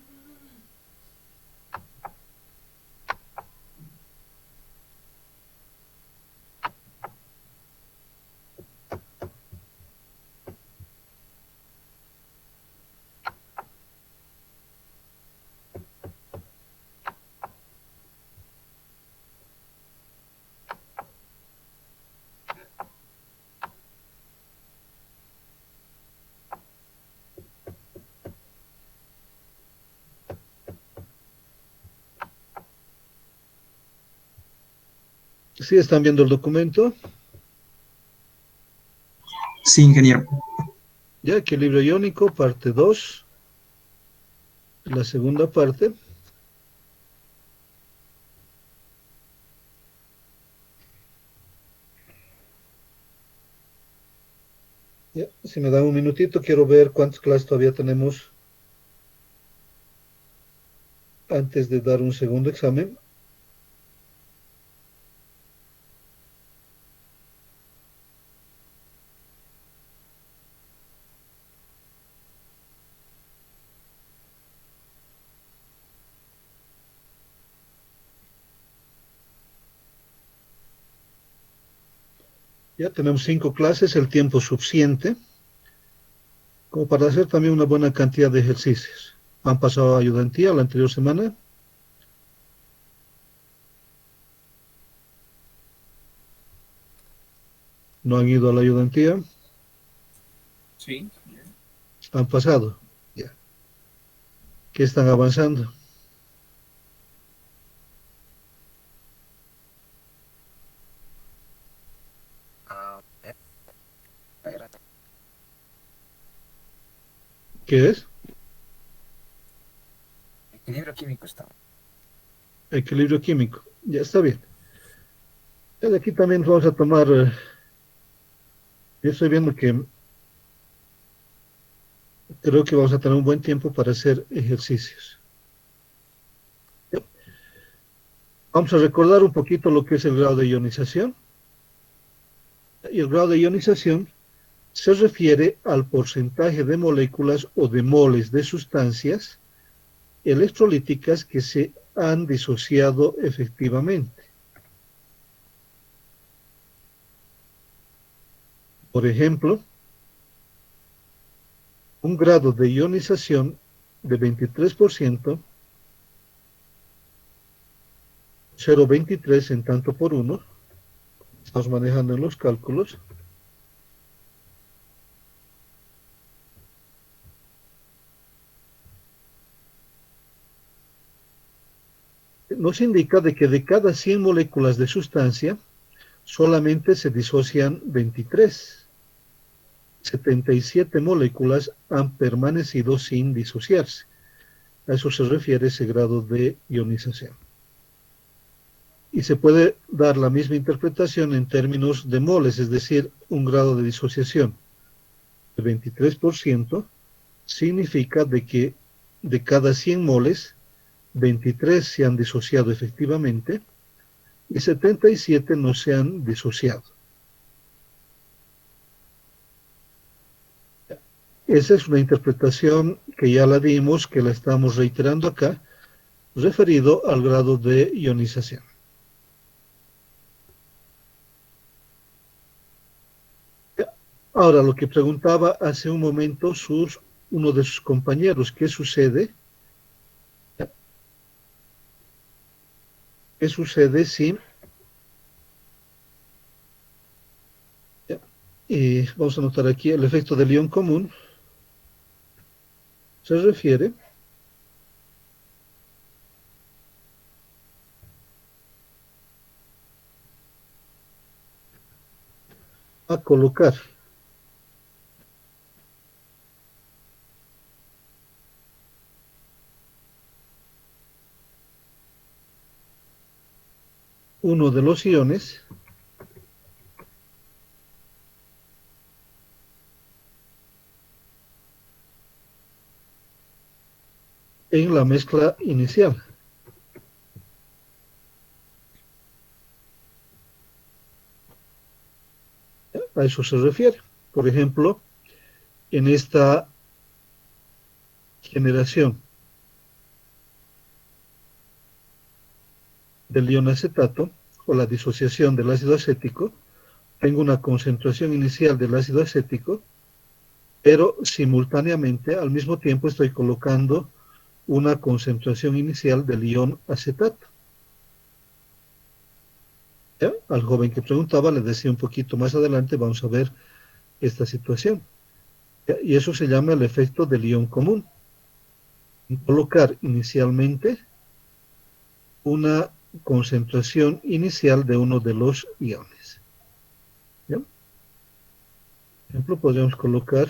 ¿Sí están viendo el documento? Sí, ingeniero. Ya, equilibrio iónico, parte 2, la segunda parte. Ya, si me dan un minutito, quiero ver cuántas clases todavía tenemos antes de dar un segundo examen. Ya tenemos 5 clases, el tiempo suficiente, como para hacer también una buena cantidad de ejercicios. Han pasado a ayudantía la anterior semana. No han ido a la ayudantía. Sí. Han pasado. Ya. ¿Qué están avanzando? ¿Qué es? Equilibrio químico está. Equilibrio químico. Ya está bien. Ya de aquí también vamos a tomar. Yo estoy viendo que creo que vamos a tener un buen tiempo para hacer ejercicios. Ya. Vamos a recordar un poquito lo que es el grado de ionización. Y el grado de ionización se refiere al porcentaje de moléculas o de moles de sustancias electrolíticas que se han disociado efectivamente. Por ejemplo, un grado de ionización de 23%, 0,23 en tanto por 1, estamos manejando en los cálculos, nos indica de que de cada 100 moléculas de sustancia, solamente se disocian 23. 77 moléculas han permanecido sin disociarse. A eso se refiere ese grado de ionización. Y se puede dar la misma interpretación en términos de moles, es decir, un grado de disociación de 23% significa de que de cada 100 moles, 23 se han disociado efectivamente y 77 no se han disociado. Esa es una interpretación que ya la dimos, que la estamos reiterando acá, referido al grado de ionización. Ahora, lo que preguntaba hace un momento uno de sus compañeros, ¿qué sucede? ¿Qué sucede si... vamos a anotar aquí el efecto del ion común. Se refiere a colocar uno de los iones en la mezcla inicial. A eso se refiere. Por ejemplo, en esta generación del ion acetato o la disociación del ácido acético, tengo una concentración inicial del ácido acético, pero simultáneamente al mismo tiempo estoy colocando una concentración inicial del ion acetato. ¿Ya? Al joven que preguntaba le decía un poquito más adelante, vamos a ver esta situación. ¿Ya? Y eso se llama el efecto del ion común. Colocar inicialmente una concentración inicial de uno de los iones. ¿Ya? Por ejemplo, podríamos colocar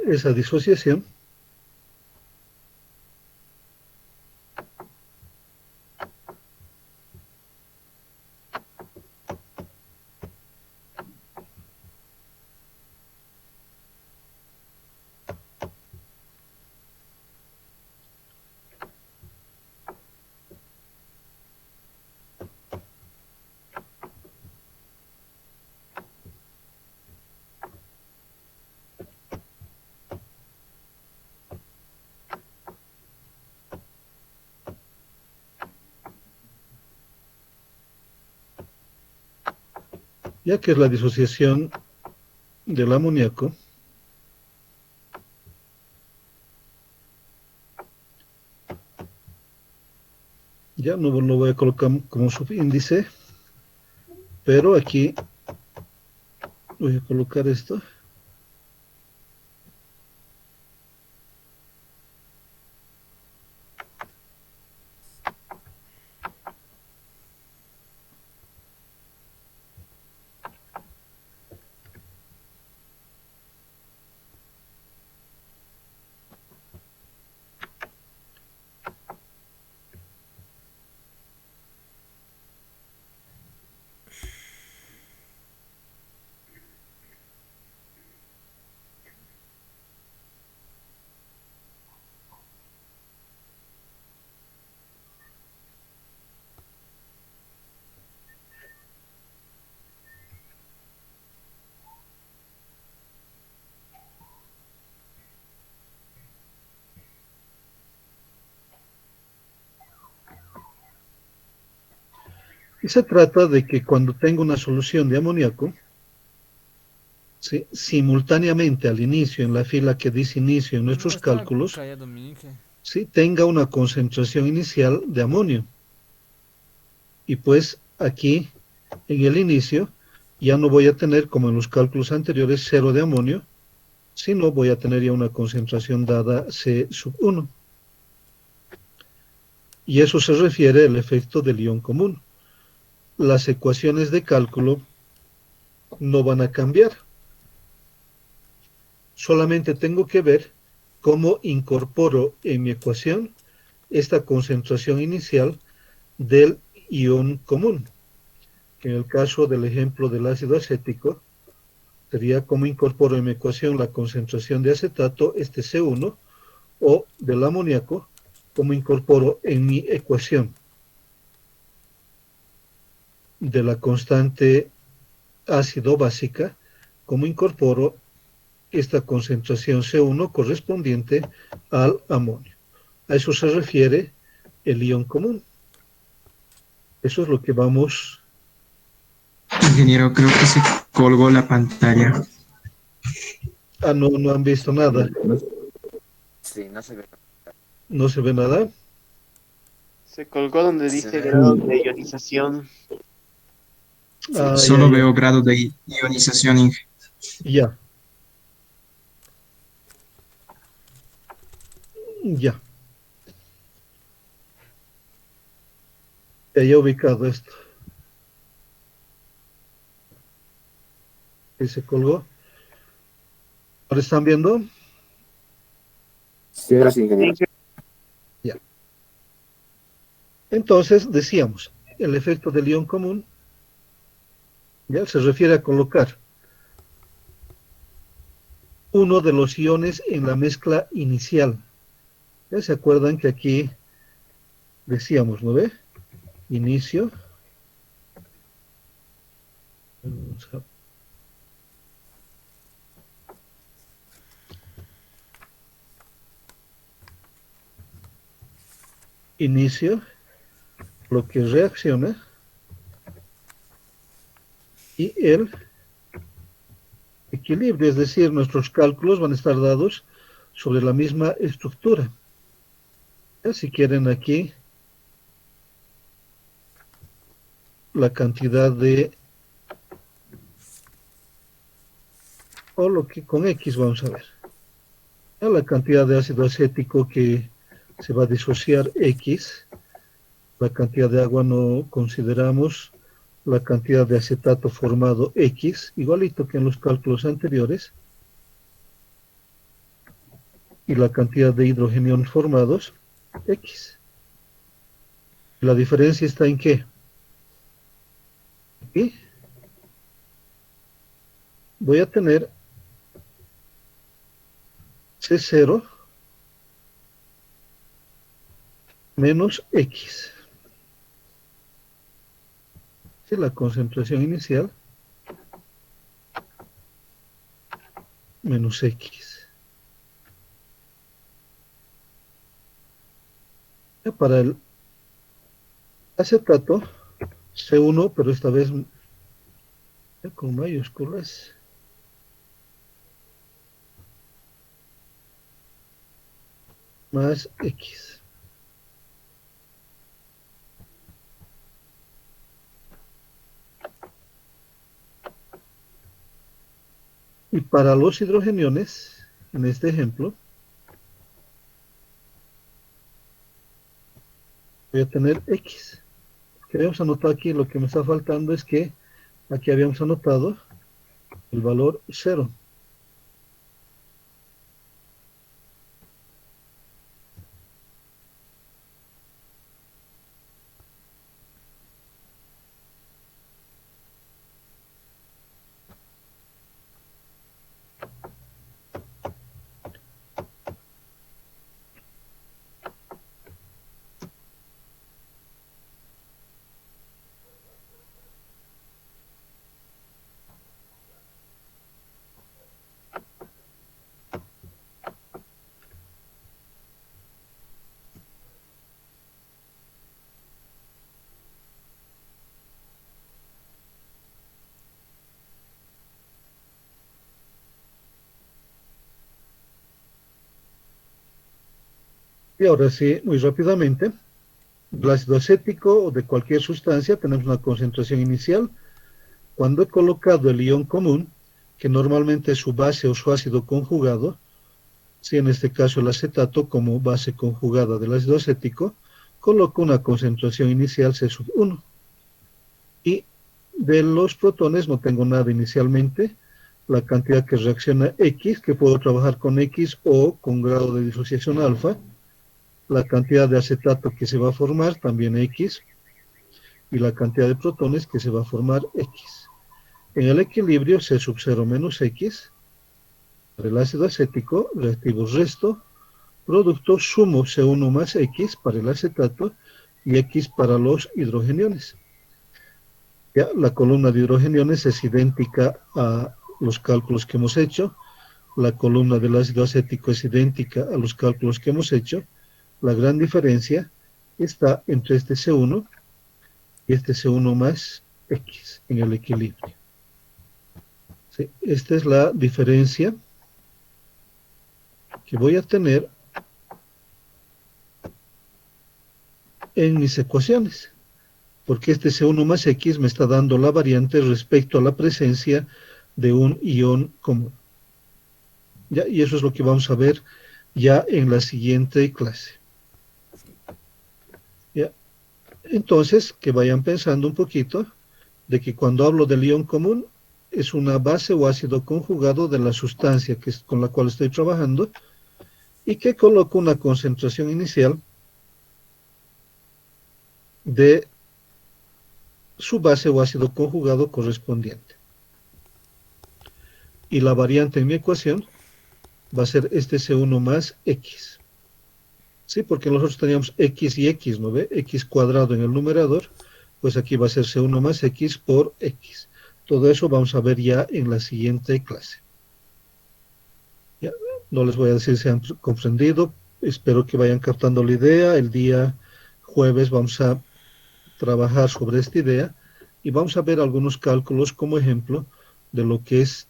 esa disociación. Ya que es la disociación del amoníaco, ya no lo voy a colocar como subíndice, pero aquí voy a colocar esto. Y se trata de que cuando tengo una solución de amoníaco, ¿sí?, simultáneamente al inicio, en la fila que dice inicio en nuestros cálculos, ¿sí?, tenga una concentración inicial de amonio. Y pues aquí, en el inicio, ya no voy a tener, como en los cálculos anteriores, 0 de amonio, sino voy a tener ya una concentración dada C sub 1. Y eso se refiere al efecto del ion común. Las ecuaciones de cálculo no van a cambiar. Solamente tengo que ver cómo incorporo en mi ecuación esta concentración inicial del ion común, que en el caso del ejemplo del ácido acético sería cómo incorporo en mi ecuación la concentración de acetato, este C1, o del amoníaco, ¿cómo incorporo en mi ecuación de la constante ácido básica, cómo incorporo esta concentración C1 correspondiente al amonio? A eso se refiere el ion común. Eso es lo que vamos... Ingeniero, creo que se colgó la pantalla. Ah, no han visto nada. Sí, no se ve. ¿No se ve nada? Se colgó donde dice grado de ionización. Ah, Solo ya. veo grado de ionización. Ya. Ya. Ya he ubicado esto. Y se colgó. ¿Ahora están viendo? Sí, ahora sí, ingeniero. Ya. Entonces, decíamos, el efecto del ion común ya se refiere a colocar uno de los iones en la mezcla inicial. ¿Ya se acuerdan que aquí decíamos, ¿no ve? Inicio. Inicio, lo que reacciona, y el equilibrio, es decir, nuestros cálculos van a estar dados sobre la misma estructura. ¿Ya? Si quieren aquí la cantidad de, o lo que con X vamos a ver, ¿ya? La cantidad de ácido acético que se va a disociar X, la cantidad de agua no consideramos, la cantidad de acetato formado X, igualito que en los cálculos anteriores, y la cantidad de hidrogenios formados X. La diferencia está en qué. Aquí voy a tener C0 menos X. ¿Sí? La concentración inicial menos X. Ya para el acetato, C1, pero esta vez con mayúsculas. Más X. Y para los hidrogeniones, en este ejemplo, voy a tener X. Que habíamos anotado aquí, lo que me está faltando es que aquí habíamos anotado el valor 0. Y ahora sí, muy rápidamente, el ácido acético o de cualquier sustancia tenemos una concentración inicial. Cuando he colocado el ion común, que normalmente es su base o su ácido conjugado, si en este caso el acetato como base conjugada del ácido acético, coloco una concentración inicial C1. Y de los protones no tengo nada inicialmente, la cantidad que reacciona X, que puedo trabajar con X o con grado de disociación alfa, la cantidad de acetato que se va a formar, también X, y la cantidad de protones que se va a formar X. En el equilibrio C0 menos X, para el ácido acético, reactivo resto, producto sumo C1 más X para el acetato y X para los hidrogeniones. Ya, la columna de hidrogeniones es idéntica a los cálculos que hemos hecho. La columna del ácido acético es idéntica a los cálculos que hemos hecho. La gran diferencia está entre este C1 y este C1 más X en el equilibrio. Sí, esta es la diferencia que voy a tener en mis ecuaciones, porque este C1 más X me está dando la variante respecto a la presencia de un ion común. ¿Ya? Y eso es lo que vamos a ver ya en la siguiente clase. ¿Ya? Entonces, que vayan pensando un poquito de que cuando hablo del ion común, es una base o ácido conjugado de la sustancia con la cual estoy trabajando y que coloco una concentración inicial de su base o ácido conjugado correspondiente. Y la variante en mi ecuación va a ser este C1 más X. Sí, porque nosotros teníamos X y X, ¿no ve? X cuadrado en el numerador, pues aquí va a ser C1 más X por X. Todo eso vamos a ver ya en la siguiente clase. Ya, no les voy a decir si han comprendido, espero que vayan captando la idea. El día jueves vamos a trabajar sobre esta idea y vamos a ver algunos cálculos como ejemplo de lo que es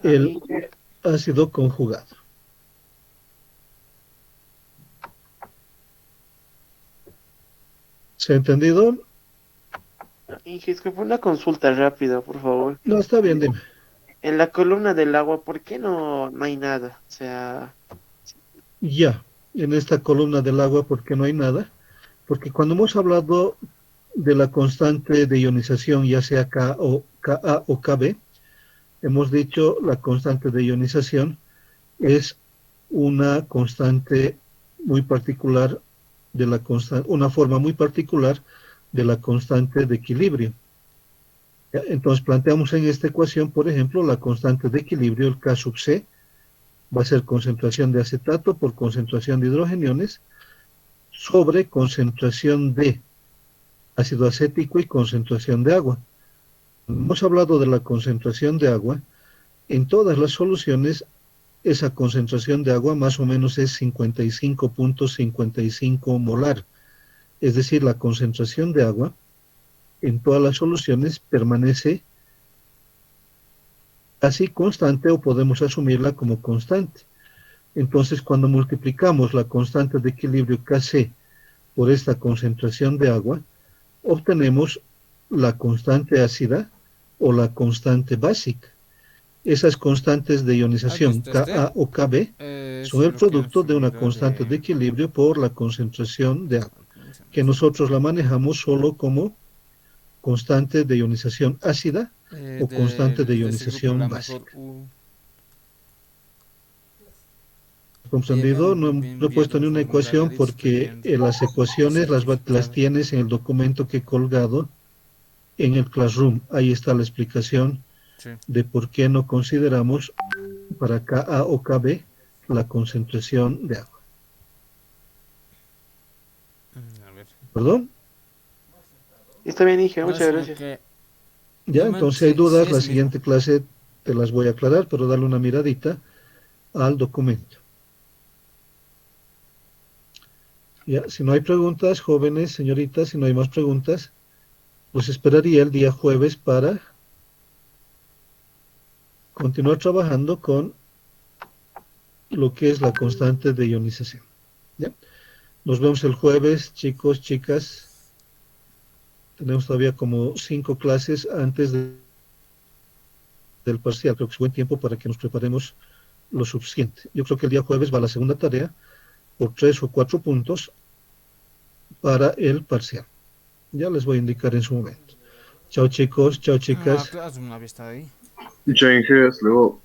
el ácido conjugado. ¿Se ha entendido? Inge, es que fue una consulta rápida, por favor. No, está bien, dime. En la columna del agua, ¿por qué no hay nada? O sea... Ya, en esta columna del agua, ¿por qué no hay nada? Porque cuando hemos hablado de la constante de ionización, ya sea K o Ka o Kb, hemos dicho la constante de ionización es una constante muy particular de la constante, una forma muy particular de la constante de equilibrio. ¿Ya? Entonces planteamos en esta ecuación, por ejemplo, la constante de equilibrio, el K sub C, va a ser concentración de acetato por concentración de hidrogeniones sobre concentración de ácido acético y concentración de agua. Hemos hablado de la concentración de agua. En todas las soluciones, esa concentración de agua más o menos es 55.55 molar. Es decir, la concentración de agua en todas las soluciones permanece así constante o podemos asumirla como constante. Entonces, cuando multiplicamos la constante de equilibrio Kc por esta concentración de agua, obtenemos la constante ácida o la constante básica. Esas constantes de ionización Ka o Kb son el producto de una constante de equilibrio por la concentración de agua, que nosotros la manejamos solo como constante de ionización ácida o constante de ionización básica. ¿Comprendido? No he puesto ni una ecuación porque las ecuaciones las tienes en el documento que he colgado en el Classroom. Ahí está la explicación de por qué no consideramos para Ka o Kb la concentración de agua. ¿Perdón? Está bien, Inge, muchas gracias. Ya, entonces si hay dudas, la siguiente clase te las voy a aclarar, pero darle una miradita al documento. Ya, si no hay preguntas, jóvenes, señoritas, si no hay más preguntas, los esperaría el día jueves para continuar trabajando con lo que es la constante de ionización. ¿Ya? Nos vemos el jueves, chicos, chicas. Tenemos todavía como 5 clases antes del parcial. Creo que es buen tiempo para que nos preparemos lo suficiente. Yo creo que el día jueves va la segunda tarea por 3 o 4 puntos para el parcial. Ya les voy a indicar en su momento. Chao chicos, chao chicas. Una vez está ahí. Muchas gracias, luego.